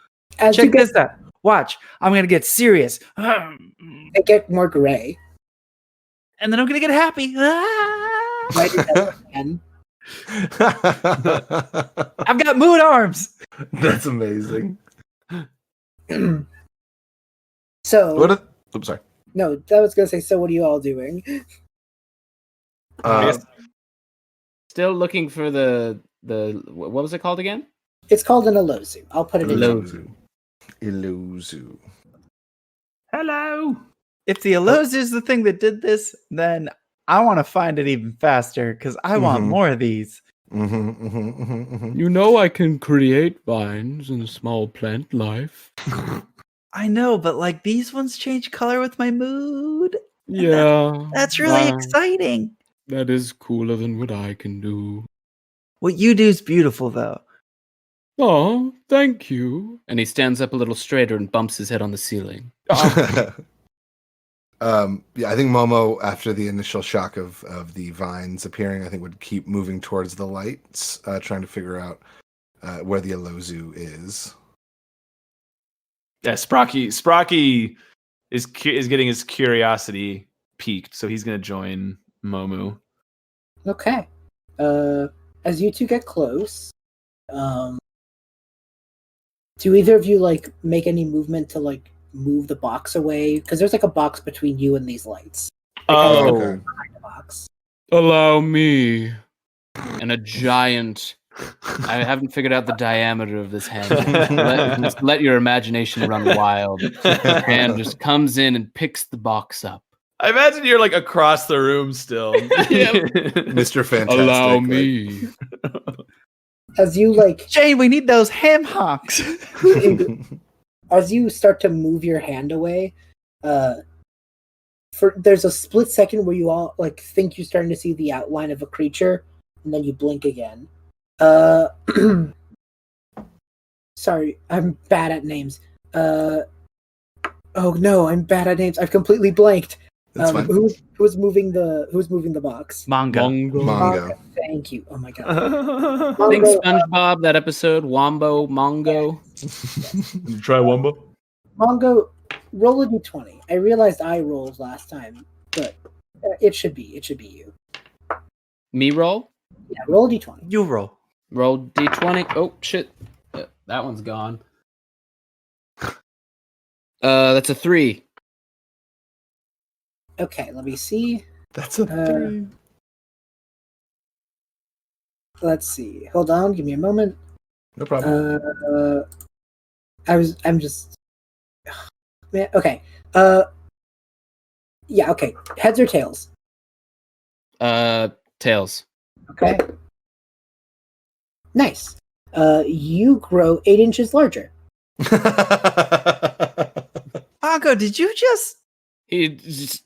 Check this out. Watch. I'm going to get serious. They get more gray. And then I'm going to get happy. I've got moon arms. That's amazing. So, oops, sorry. No, I was going to say, so what are you all doing? Still looking for the what was it called again? It's called an Elozu. I'll put it in. Elozu. Hello. If the Elozu is the thing that did this, then I want to find it even faster because I want more of these. You know I can create vines in a small plant life. I know, but like these ones change color with my mood. Yeah. That's really exciting. That is cooler than what I can do. What you do is beautiful, though. Oh, thank you. And he stands up a little straighter and bumps his head on the ceiling. Yeah, I think Momo, after the initial shock of the vines appearing, I think would keep moving towards the lights, trying to figure out where the Elozu is. Yeah, Sprocky is getting his curiosity piqued, so he's gonna join Momu. Okay. As you two get close, do either of you like make any movement to like move the box away? Because there's like a box between you and these lights. Oh, okay. Behind the box. Allow me. And a giant. I haven't figured out the diameter of this hand. Just let your imagination run wild. The hand just comes in and picks the box up. I imagine you're like across the room still. Mr. Fantastic. Allow me. As you like, Jane, we need those ham hocks. as you start to move your hand away, there's a split second where you all like think you're starting to see the outline of a creature, and then you blink again. Sorry, I'm bad at names. Oh no, I'm bad at names. I've completely blanked. That's fine. Who's moving the box? Mongo. Thank you. Oh my god. I think SpongeBob, that episode, Wombo, Mongo. Try Wombo. Mongo, roll a d20. I realized I rolled last time, but it should be you. Me roll? Yeah, roll a d20. You roll. Roll d20. Oh, shit. That one's gone. That's a 3. Okay, let me see. That's a 3. Let's see. Hold on, give me a moment. No problem. I'm just man, okay. Yeah, okay. Heads or tails? Tails. Okay. Nice. You grow 8 inches larger. Mongo, did you just? He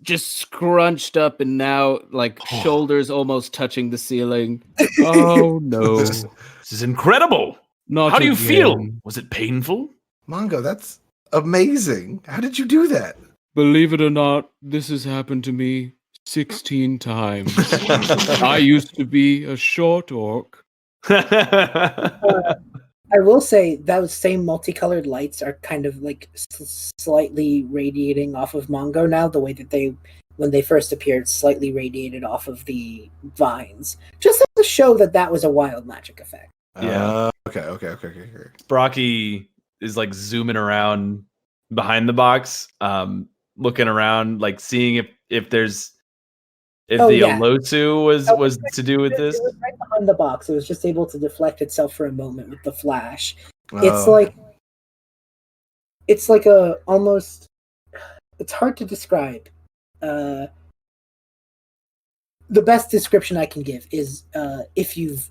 just scrunched up and now shoulders almost touching the ceiling. Oh no! This is incredible. Not How do you again. feel? Was it painful? Mongo, that's amazing. How did you do that? Believe it or not, this has happened to me 16 times. I used to be a short orc. I will say those same multicolored lights are kind of like slightly radiating off of Mongo now, the way that when they first appeared, slightly radiated off of the vines. Just to show that was a wild magic effect. Yeah. Okay. Brocky is like zooming around behind the box, looking around, like seeing if Olosu was to do with this. It was right behind the box. It was just able to deflect itself for a moment with the flash. Oh. It's like a almost. It's hard to describe. The best description I can give is if you've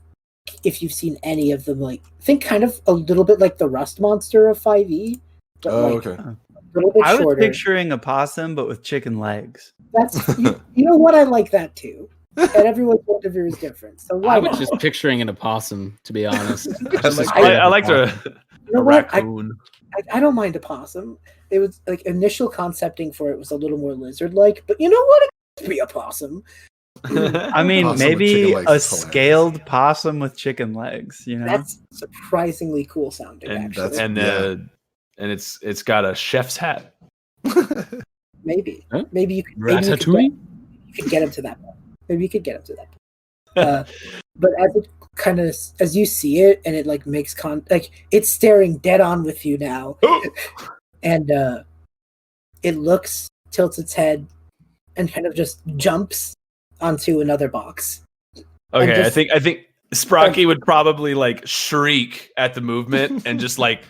seen any of them, like think kind of a little bit like the Rust Monster of 5e. But okay. A little bit I was shorter. picturing a possum, but with chicken legs. That's you know what, I like that too. And everyone's point of view is different. So why I was not? just picturing an opossum, to be honest. I liked a You know what? raccoon. I don't mind a possum. It was like initial concepting for it was a little more lizard-like, but you know what? It could be a possum. I mean, Possum with maybe chicken legs a is hilarious. scaled possum with chicken legs. You know, That's surprisingly cool sounding. Actually, And it's got a chef's hat. maybe Huh? maybe you could Ratatouille? get him to that point. Maybe you could get him to that point. But as you see it, and it like makes it's staring dead on with you now, and it looks, tilts its head, and kind of just jumps onto another box. Okay, just- I think Sprocky would probably like shriek at the movement and just like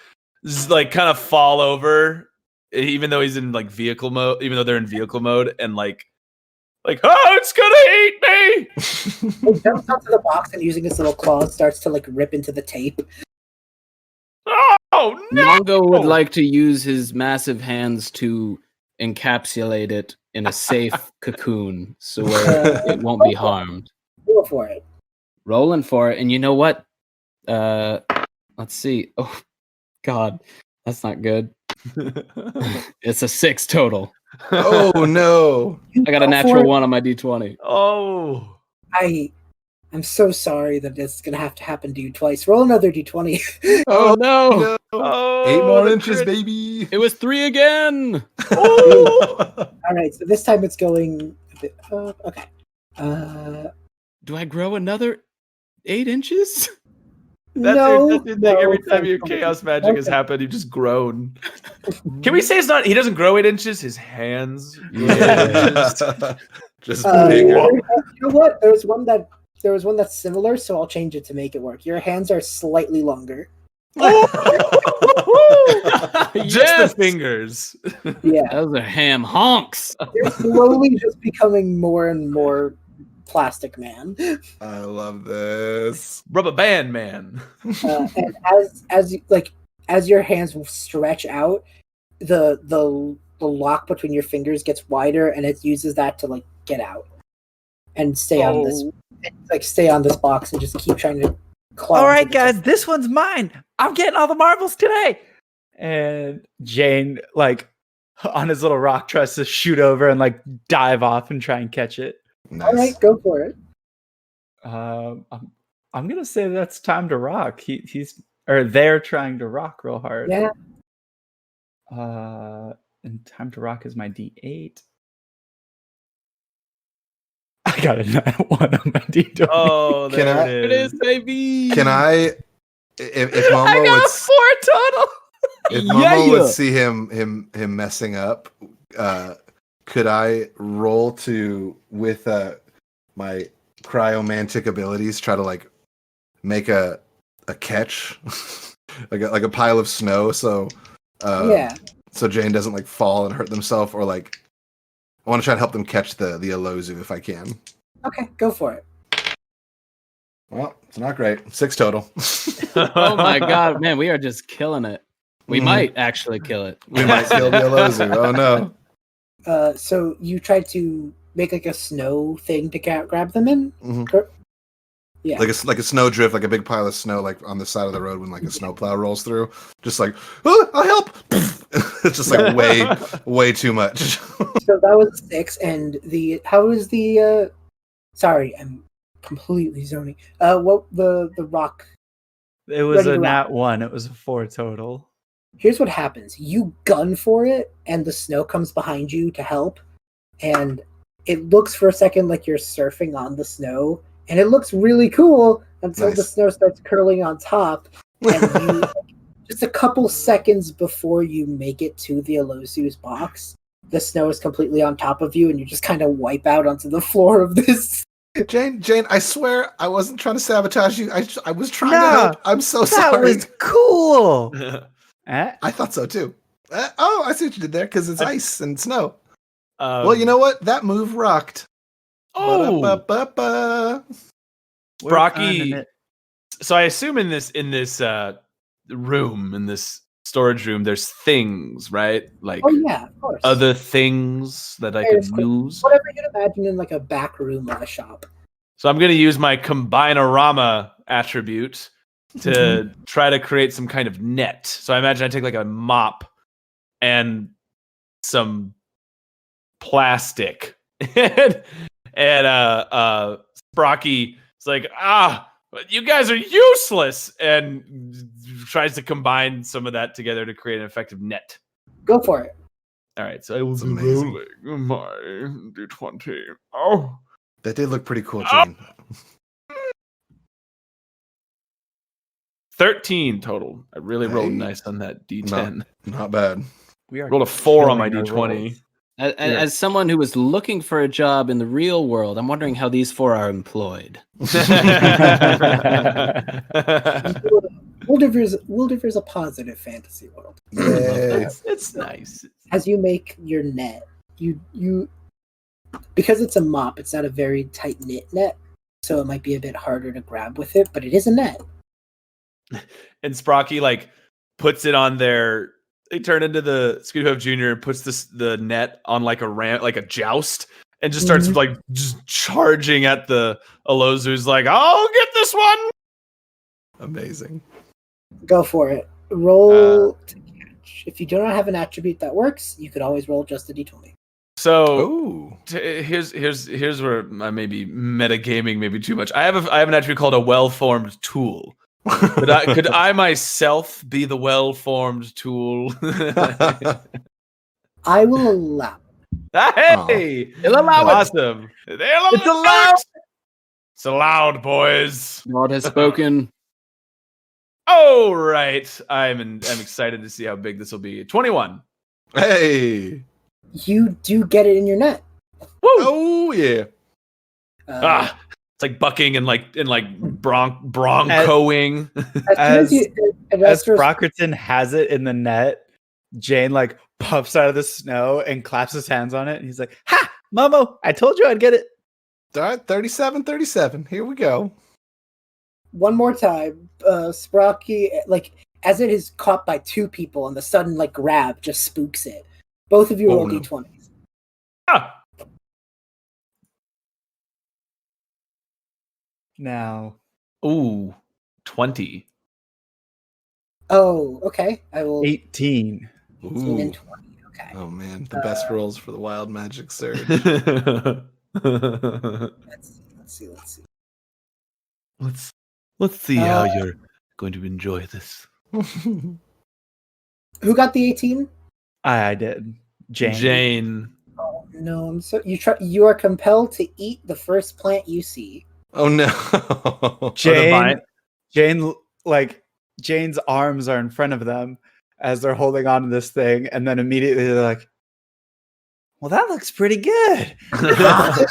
kind of fall over, even though he's in like vehicle mode. Even though they're in vehicle mode, and like oh, it's gonna eat me. It jumps onto the box and using its little claws starts to like rip into the tape. Oh no! Mongo would like to use his massive hands to encapsulate it in a safe cocoon, so where it won't be harmed. Go for it. Rolling for it, and you know what? Let's see. Oh, God, that's not good. It's a 6 total. Oh no! I got a natural 1 on my d20. Oh. I'm so sorry that it's gonna have to happen to you twice. Roll another d20. Oh no! Oh, 8 more the inches, crit. baby. It was 3 again. Oh. All right, so this time it's going a bit. Okay. Do I grow another 8 inches? That's no, your thing. Every time your chaos magic has happened, you just grown. Can we say it's not? He doesn't grow 8 inches. His hands. Just You bigger. know what? There was one that's similar, so I'll change it to make it work. Your hands are slightly longer. Just the fingers. Yeah, Those are ham honks. you're slowly just becoming more and more plastic man. I love this. Rubber band man. And as your hands stretch out, the lock between your fingers gets wider, and it uses that to like get out and stay on this box and just keep trying to claw. all into right, the guys, top. this one's mine. I'm getting all the marbles today. And Jane, like on his little rock, tries to shoot over and like dive off and try and catch it. Nice. All right, go for it. I'm gonna say that's time to rock. They're trying to rock real hard. Yeah. And time to rock is my D8. I got a 1 on my D20. Oh, Can there I- it It is. is, baby. Can I? If Momo I got would, 4 total. if Momo would see him messing up, could I roll to with my cryomantic abilities try to like make a catch like a pile of snow so so Jane doesn't like fall and hurt themselves, or like I want to try to help them catch the Olozu if I can. Okay, go for it. Well, it's not great. 6 total. Oh my god, man, we are just killing it. We might actually kill it. We might kill the Alozu. Oh no. So you tried to make like a snow thing to grab them in? Mm-hmm. Yeah. Like a snow drift, like a big pile of snow, like on the side of the road when like a snowplow rolls through. Just like, oh, I'll help. It's just like way too much. So that was 6, and how was the? Sorry, I'm completely zoning. What the rock? It was a nat 1. It was a 4 total. Here's what happens: you gun for it, and the snow comes behind you to help, and it looks for a second like you're surfing on the snow. And it looks really cool until the snow starts curling on top. And you, just a couple seconds before you make it to the Alozu's box, the snow is completely on top of you, and you just kind of wipe out onto the floor of this. Jane, I swear I wasn't trying to sabotage you. I was trying to help. I'm so sorry. That was cool. I thought so too. Oh, I see what you did there because it's ice and snow. Well, you know what? That move rocked. Brocky. So I assume in this room, in this storage room, there's things, right? Like, oh yeah, of course. Other things that I could use. Whatever you'd imagine in like a back room of a shop. So I'm going to use my Combine-orama attribute to try to create some kind of net. So I imagine I take like a mop and some plastic, and Brocky is like, you guys are useless, and tries to combine some of that together to create an effective net. Go for it. All right, so I will be rolling my d20. Oh, that did look pretty cool, Jane. 13 total. I really rolled nice on that d10. Not bad. We rolled a 4 on my d20. As someone who was looking for a job in the real world, I'm wondering how these 4 are employed. Wyldrvir's a positive fantasy world. It's nice. As you make your net, you because it's a mop, it's not a very tight knit net, so it might be a bit harder to grab with it, but it is a net. And Sprocky like puts it on there. They turn into the Scoothoof Jr. and puts the net on like a ramp, like a joust, and just starts like just charging at the Alozu's like, I'll get this one. Amazing. Go for it. Roll to catch. If you do not have an attribute that works, you could always roll just a d20. So here's where I may be metagaming maybe too much. I have an attribute called a well-formed tool. Could I myself be the well-formed tool? I will allow. Hey, it'll allow awesome. It's allowed. It's allowed, boys. God has spoken. Oh right, I'm excited to see how big this will be. 21. Hey, you do get it in your net. Woo! Oh yeah. It's like bucking and like broncoing. As Brockerton has it in the net, Jane like puffs out of the snow and claps his hands on it, and he's like, "Ha, Momo! I told you I'd get it." All right, 37. Here we go. One more time, Sprocky, like as it is caught by 2 people, and the sudden like grab just spooks it. Both of you roll d20s. Now, 20. Oh, okay. I will 18. 18 and 20. Okay. Oh man, the best rolls for the wild magic surge. Let's see. Let's see how you're going to enjoy this. Who got the 18? I did. Jane. Oh no! You are compelled to eat the first plant you see. Oh no! Jane, like Jane's arms are in front of them as they're holding on to this thing, and then immediately they're like, "Well, that looks pretty good." As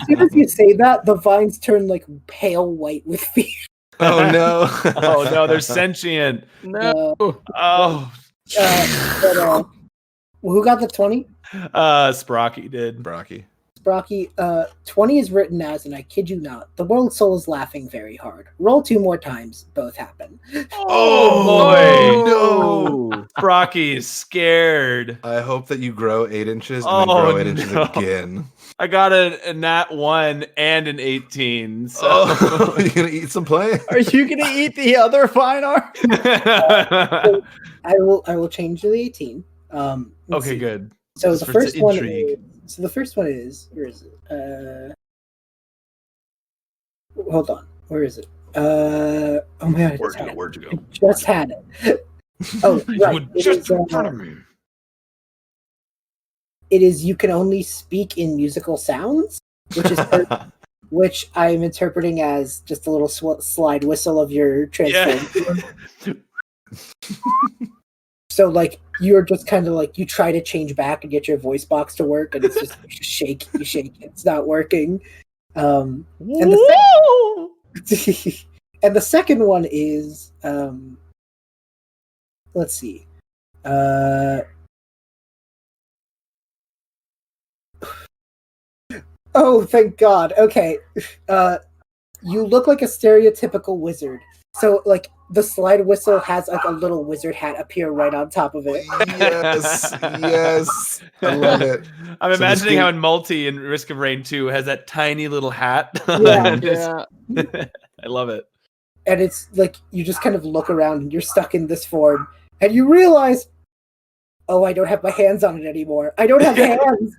soon as you say that, the vines turn like pale white with fear. Oh no! Oh no! They're sentient. No. Who got the 20? Sprocky did. Brocky. Sprocky, 20 is written as, and I kid you not, the world soul is laughing very hard. Roll 2 more times, both happen. Oh boy! No, Sprocky is scared. I hope that you grow 8 inches and then grow 8 inches again. I got a nat 1 and an 18. So are you gonna eat some play? Are you gonna eat the other fine art? I will change to the 18. Okay, see. good. So Just the for first one intrigue. is, where is it? Hold on. Where is it? Oh my god, Where'd you go? I just had it. Oh, right. It is you can only speak in musical sounds, which is which I'm interpreting as just a little slide whistle of your transform. Yeah. So like you're just kind of like you try to change back and get your voice box to work, and it's just you shake, it's not working. And the second one is let's see. Oh, thank God. Okay. You look like a stereotypical wizard. So, like, the slide whistle has, like, a little wizard hat appear right on top of it. Yes. I love it. I'm imagining how in Multi and Risk of Rain 2 has that tiny little hat. Yeah. I love it. And it's, like, you just kind of look around and you're stuck in this form. And you realize, oh, I don't have my hands on it anymore. I don't have hands.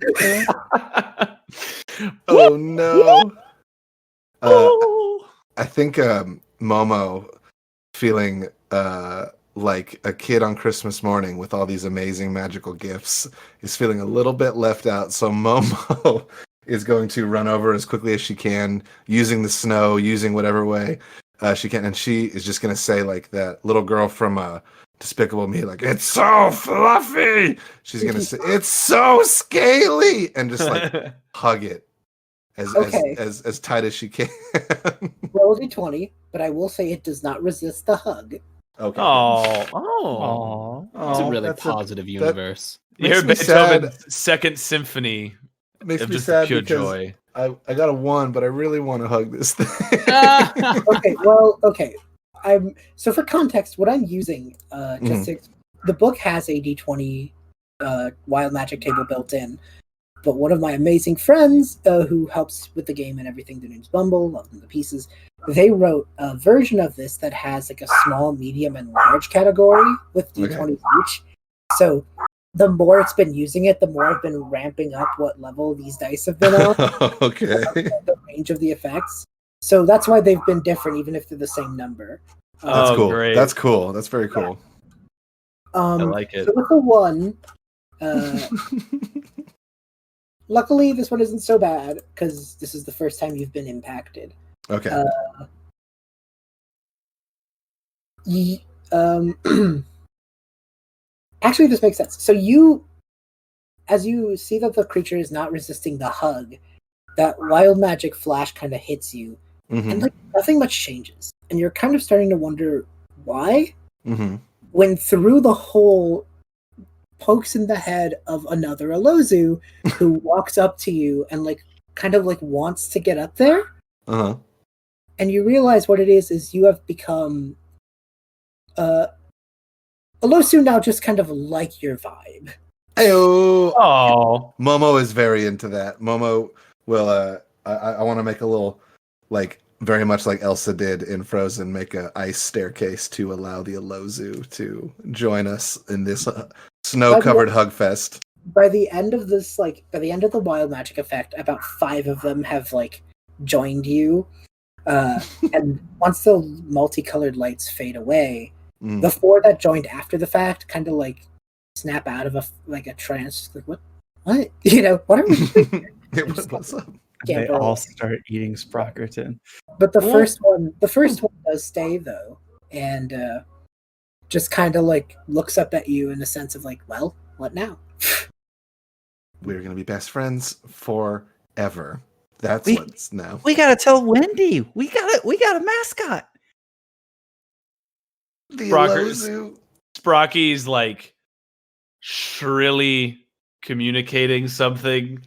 Oh, no. I think Momo, feeling like a kid on Christmas morning with all these amazing magical gifts, is feeling a little bit left out. So Momo is going to run over as quickly as she can, using the snow, using whatever way she can. And she is just going to say, like that little girl from Despicable Me, like, it's so fluffy. She's going to say, it's so scaly. And just like hug it. As tight as she can. Roll a d20, but I will say it does not resist the hug. Okay. Oh. It's a really positive universe. You hear Beethoven's Second Symphony. Makes of me just sad pure because joy. I got a 1, but I really want to hug this thing. Okay. So for context, what I'm using, the book has a d20 wild magic table built in. But one of my amazing friends who helps with the game and everything, their name's Bumble, love them to pieces, they wrote a version of this that has like a small, medium, and large category with d20s each. So the more it's been using it, the more I've been ramping up what level these dice have been on. Okay. The range of the effects. So that's why they've been different, even if they're the same number. That's cool. Great. That's cool. That's very cool. I like it. So with the 1... luckily, this one isn't so bad because this is the first time you've been impacted. Okay. Actually, this makes sense. So as you see that the creature is not resisting the hug, that wild magic flash kind of hits you, and like nothing much changes, and you're kind of starting to wonder why. When through the hole pokes in the head of another Alozu who walks up to you and like kind of like wants to get up there. And you realize what it is you have become Alozu now just kind of like your vibe. Ayo. Oh. Momo is very into that. Momo will I want to make a little, like, very much like Elsa did in Frozen, make a ice staircase to allow the Alozu to join us in this snow-covered hug fest. By the end of this, like, by the end of the wild magic effect, about 5 of them have, like, joined you. And once the multicolored lights fade away, the 4 that joined after the fact kind of, like, snap out of a trance. Like, what? You know, what are we doing? What's up? They all start eating Sprockerton. But the first one does stay, though, and just kind of like looks up at you in a sense of like, well, what now? We're gonna be best friends forever. That's what's now. We gotta tell Wendy. We got a mascot. The Alozu. Sprocky's like shrilly communicating something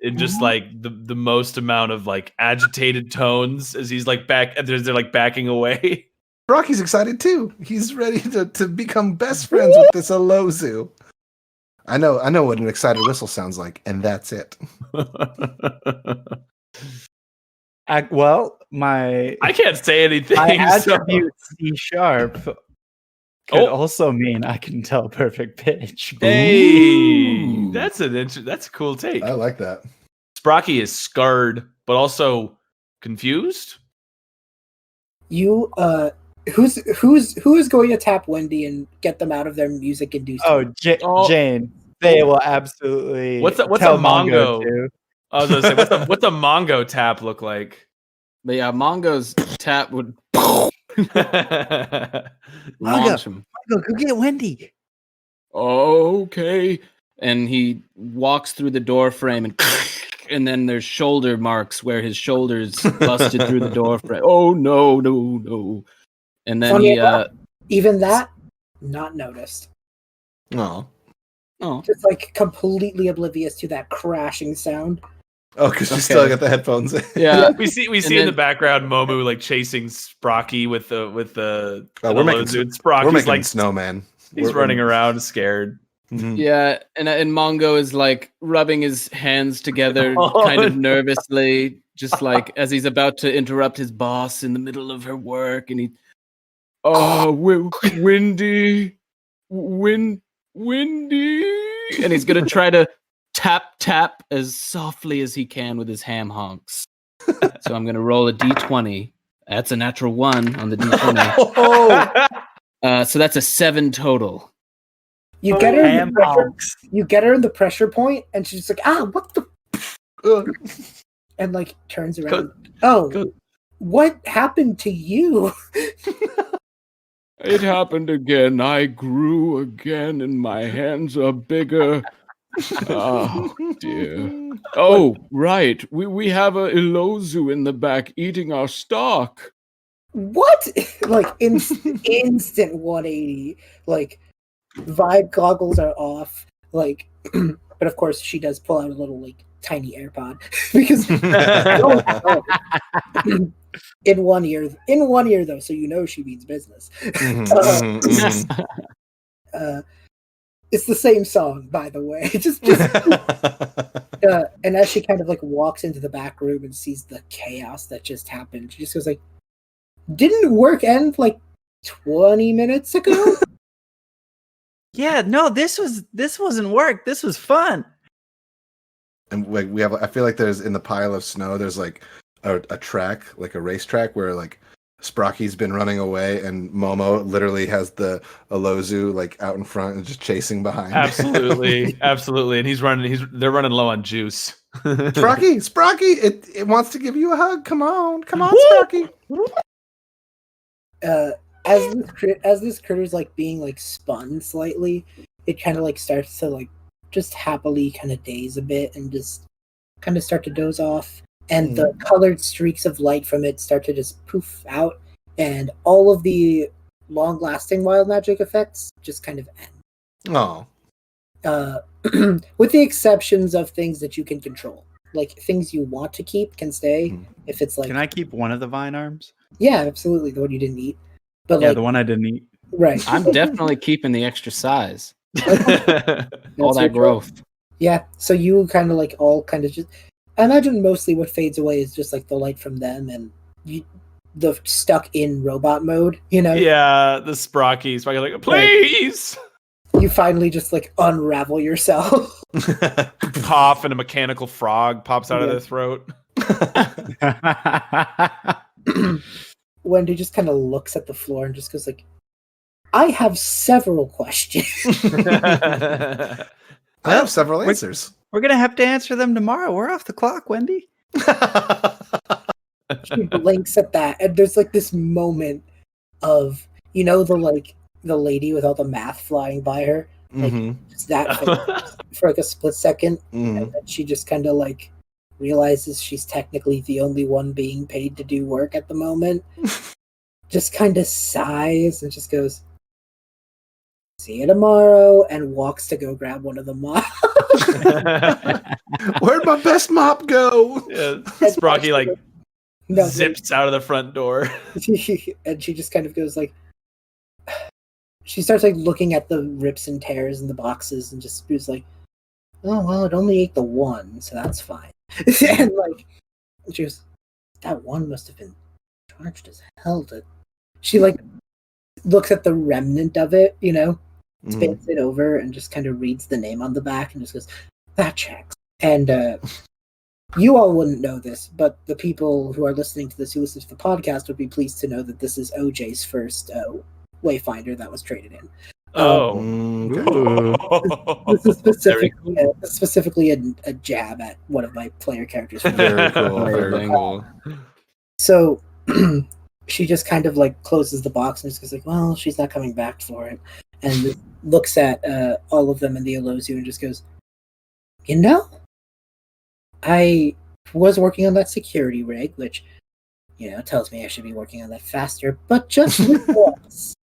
in just like the most amount of like agitated tones as he's like they're like backing away. Rocky's excited too. He's ready to become best friends with this Alozu. I know what an excited whistle sounds like, and that's it. I can't say anything. My attribute C sharp could also mean I can tell perfect pitch. Hey, that's a cool take. I like that. Sprocky is scarred, but also confused. You who is going to tap Wendy and get them out of their music induced? Jane. They will absolutely. What's a Mongo? I was gonna say, what's a Mongo tap look like? But yeah, Mongo's tap would launch him. Mongo, go get Wendy. Okay. And he walks through the door frame and then there's shoulder marks where his shoulders busted through the door frame. Oh no. And then even that not noticed. Oh. Just like completely oblivious to that crashing sound. Oh, because you still got the headphones. Yeah, we see in the background Momu like chasing Sprocky with the we're making Sprocky's like snowman. He's running around scared. Mm-hmm. Yeah, and Mongo is like rubbing his hands together kind of nervously, just like as he's about to interrupt his boss in the middle of her work, and Windy, and he's gonna try to tap as softly as he can with his ham honks. So I'm gonna roll a d20. That's a natural 1 on the d20. So that's a 7 total. You get her in the pressure point, and she's like, what the and like turns around. What happened to you? It happened again. I grew again, and my hands are bigger. Oh dear. Oh, right. We have a Ilozu in the back eating our stock. What? Like instant 180. Like vibe goggles are off. Like, but of course she does pull out a little like tiny AirPod because in one ear though, so you know she means business. It's the same song, by the way. And as she kind of like walks into the back room and sees the chaos that just happened, she just goes like, "Didn't work end like 20 minutes ago?" Yeah, no, this wasn't work. This was fun. And like I feel like there's in the pile of snow, there's like a track, like a racetrack where like Sprocky's been running away and Momo literally has the Alozu like out in front and just chasing behind. Absolutely. And they're running low on juice. Sprocky, it wants to give you a hug. Come on, Sprocky. As this critter's like being like spun slightly, it kind of like starts to like just happily kind of daze a bit and just kind of start to doze off. And the colored streaks of light from it start to just poof out, and all of the long-lasting wild magic effects just kind of end. Oh. With the exceptions of things that you can control. Like, things you want to keep can stay. If it's like... Can I keep one of the vine arms? Yeah, absolutely. The one you didn't eat. But yeah, the one I didn't eat. Right. I'm definitely keeping the extra size. All that growth. Yeah, so you kind of like all kind of just... I imagine mostly what fades away is just like the light from them and the stuck in robot mode, you know? Yeah, the Sprocky's like, please! You finally just like unravel yourself. Cough and a mechanical frog pops out of their throat. Wendy just kind of looks at the floor and just goes like, I have several questions. I have several answers. We're going to have to answer them tomorrow. We're off the clock, Wendy. She blinks at that, and there's like this moment of, you know, the lady with all the math flying by her, like just that for like a split second, and then she just kind of like realizes she's technically the only one being paid to do work at the moment. Just kind of sighs and just goes, see you tomorrow, and walks to go grab one of the mops. Where'd my best mop go? Yeah, Sprocky like zips out of the front door. And she just kind of goes like, she starts like looking at the rips and tears in the boxes and just was like, oh well, it only ate the one, so that's fine. And like, she goes, that one must have been charged as hell. She like looks at the remnant of it, you know, spins it over and just kind of reads the name on the back and just goes, that checks. And you all wouldn't know this, but the people who are listening to this, who listen to the podcast, would be pleased to know that this is OJ's first Wayfinder that was traded in. This is specifically a jab at one of my player characters. Very cool. Very cool. So she just kind of like closes the box and just goes like, well, she's not coming back for it. And looks at all of them in the Elozu and just goes, you know, I was working on that security rig, which, you know, tells me I should be working on that faster, but just once,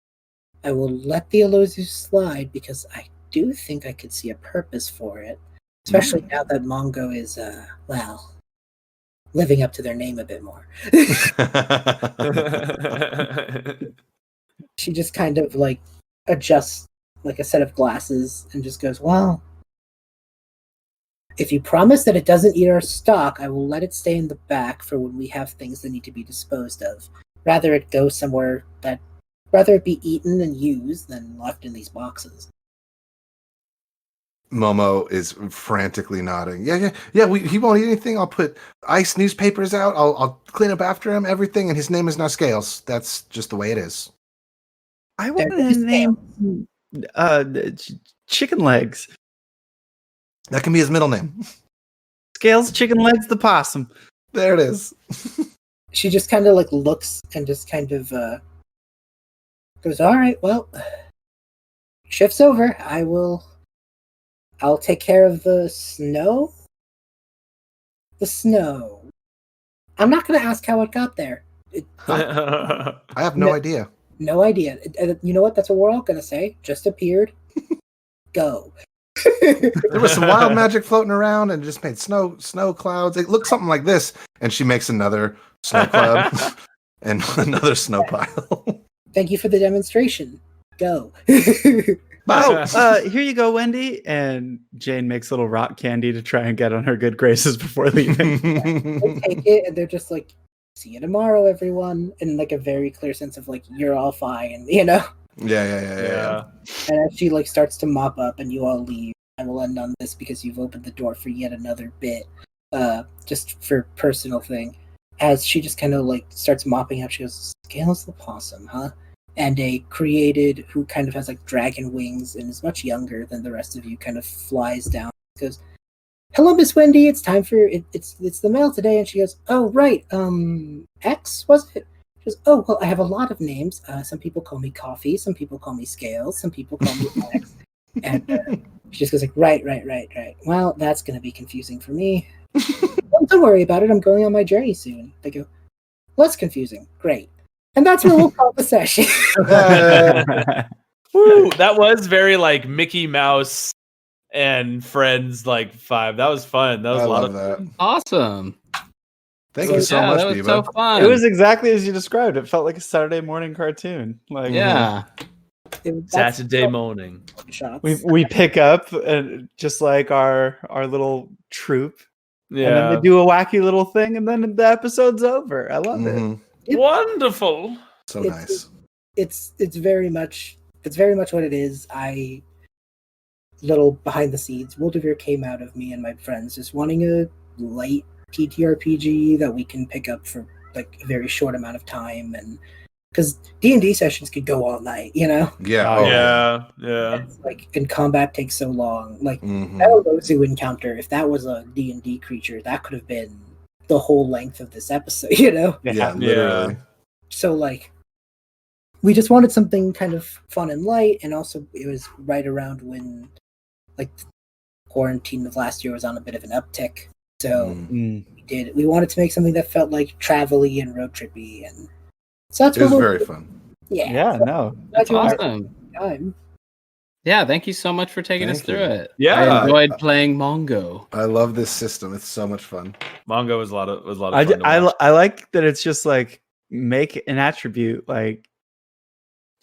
I will let the Elozu slide because I do think I could see a purpose for it, especially now that Mongo is, well, living up to their name a bit more. She just kind of like adjusts like a set of glasses and just goes, well, if you promise that it doesn't eat our stock, I will let it stay in the back for when we have things that need to be disposed of. Rather it go somewhere that, rather it be eaten and used than left in these boxes. Momo is frantically nodding. Yeah. He won't eat anything. I'll put ice newspapers out. I'll clean up after him. Everything, and his name is now Scales. That's just the way it is. I want to name Chicken Legs. That can be his middle name. Scales, Chicken Legs, the possum. There it is. She just kind of like looks and just kind of goes, all right, well, shift's over. I'll take care of the snow. The snow. I'm not going to ask how it got there. I have no idea. No idea. You know what? That's what we're all going to say. Just appeared. Go. There was some wild magic floating around and just made snow clouds. It looked something like this. And she makes another snow cloud and another snow pile. Thank you for the demonstration. Go. Here you go, Wendy. And Jane makes little rock candy to try and get on her good graces before leaving. They take it and they're just like, see you tomorrow, everyone. In like a very clear sense of like, you're all fine, you know? Yeah. And as she like starts to mop up and you all leave, I will end on this because you've opened the door for yet another bit, just for personal thing. As she just kind of like starts mopping up, she goes, Scales the possum, huh? And a created who kind of has like dragon wings and is much younger than the rest of you kind of flies down. Goes, hello, Miss Wendy. It's time for it's the mail today. And she goes, oh right, X was it? She goes, oh well, I have a lot of names. Some people call me Coffee. Some people call me Scales. Some people call me X. And she just goes like, right. Well, that's gonna be confusing for me. Well, don't worry about it. I'm going on my journey soon. They go, less confusing. Great. And that's where we'll call the session. Woo, that was very like Mickey Mouse and Friends like 5. That was fun. That was a lot of that. Awesome. Thank you so much, that was Biba. so fun. It was exactly as you described. It felt like a Saturday morning cartoon. Like yeah. Saturday morning. we pick up and just like our little troop. Yeah. And then they do a wacky little thing and then the episode's over. I love it. Wonderful. So nice. It's very much what it is. Little behind the scenes, Wyldrvir came out of me and my friends just wanting a light TTRPG that we can pick up for like a very short amount of time, and because D&D sessions could go all night, you know. Yeah. It's like, and combat takes so long. Like that Elozu encounter, if that was a D&D creature, that could have been the whole length of this episode, you know. Yeah, literally. So like, we just wanted something kind of fun and light, and also it was right around when like quarantine of last year was on a bit of an uptick. So we wanted to make something that felt like travel-y and road trippy, and so that's it was very fun. Yeah, no, that's awesome. Yeah, thank you so much for taking us Thank through you. it. Yeah. I enjoyed playing Mongo. I love this system. It's so much fun. Mongo was a lot of fun to watch. I like that it's just like make an attribute, like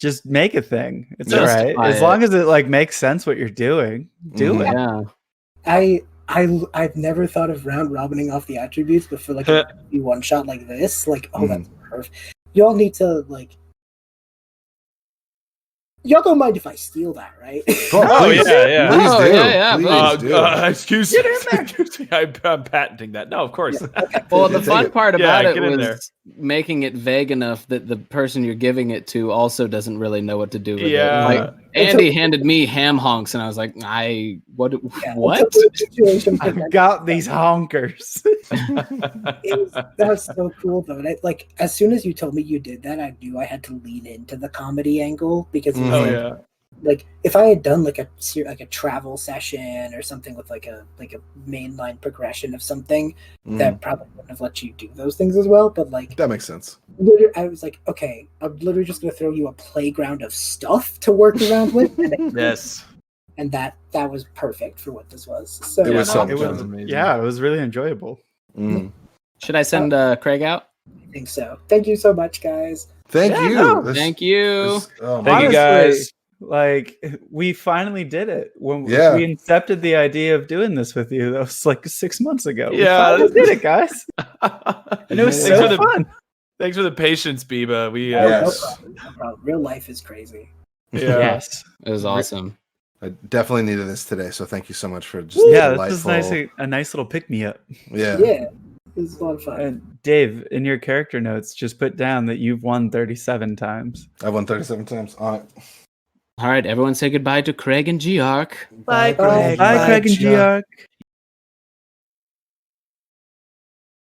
just make a thing. It's all right Justify as it. long as it like makes sense what you're doing. Do it. Yeah. I've never thought of round robining off the attributes, but for like a one shot like this, like that's perfect. Y'all need to like. Y'all don't mind if I steal that, right? Oh, Please. yeah. Please do. yeah, Please do. Excuse me. I'm patenting that. No, of course. Well, the fun part about it get in there. was making it vague enough that the person you're giving it to also doesn't really know what to do with Yeah. it. Like, Andy handed me ham honks, and I was like, what? I've got these honkers. That's so cool, though. And like, as soon as you told me you did that, I knew I had to lean into the comedy angle because it was like if I had done like a travel session or something with like a mainline progression of something, that probably wouldn't have let you do those things as well. But like that makes sense. I was like, okay, I'm literally just gonna throw you a playground of stuff to work around with. Yes. And that was perfect for what this was. So It was so much It fun. was amazing. yeah, it was really enjoyable. Should I send Craig out? I think so. Thank you so much, guys. Thank Yeah, you. no, Thank you. Oh, Thank you, Honestly, guys. Like we finally did it when we Yeah. incepted the idea of doing this with you. That was like 6 months ago. We Yeah. finally did it, guys, and it was Thanks so for the- fun. Thanks for the patience, Biba. We Yes. No problem. Real life is crazy. Yes, It was awesome. I definitely needed this today, so thank you so much for just yeah, delightful. this is a nice little pick me up. Yeah. Yeah. It was a lot of fun. And Dave, in your character notes, just put down that you've won 37 times. I've won 37 times on it. All right, everyone say goodbye to Craig and Geark. Bye, Craig. Bye, Craig and Gia. Geark.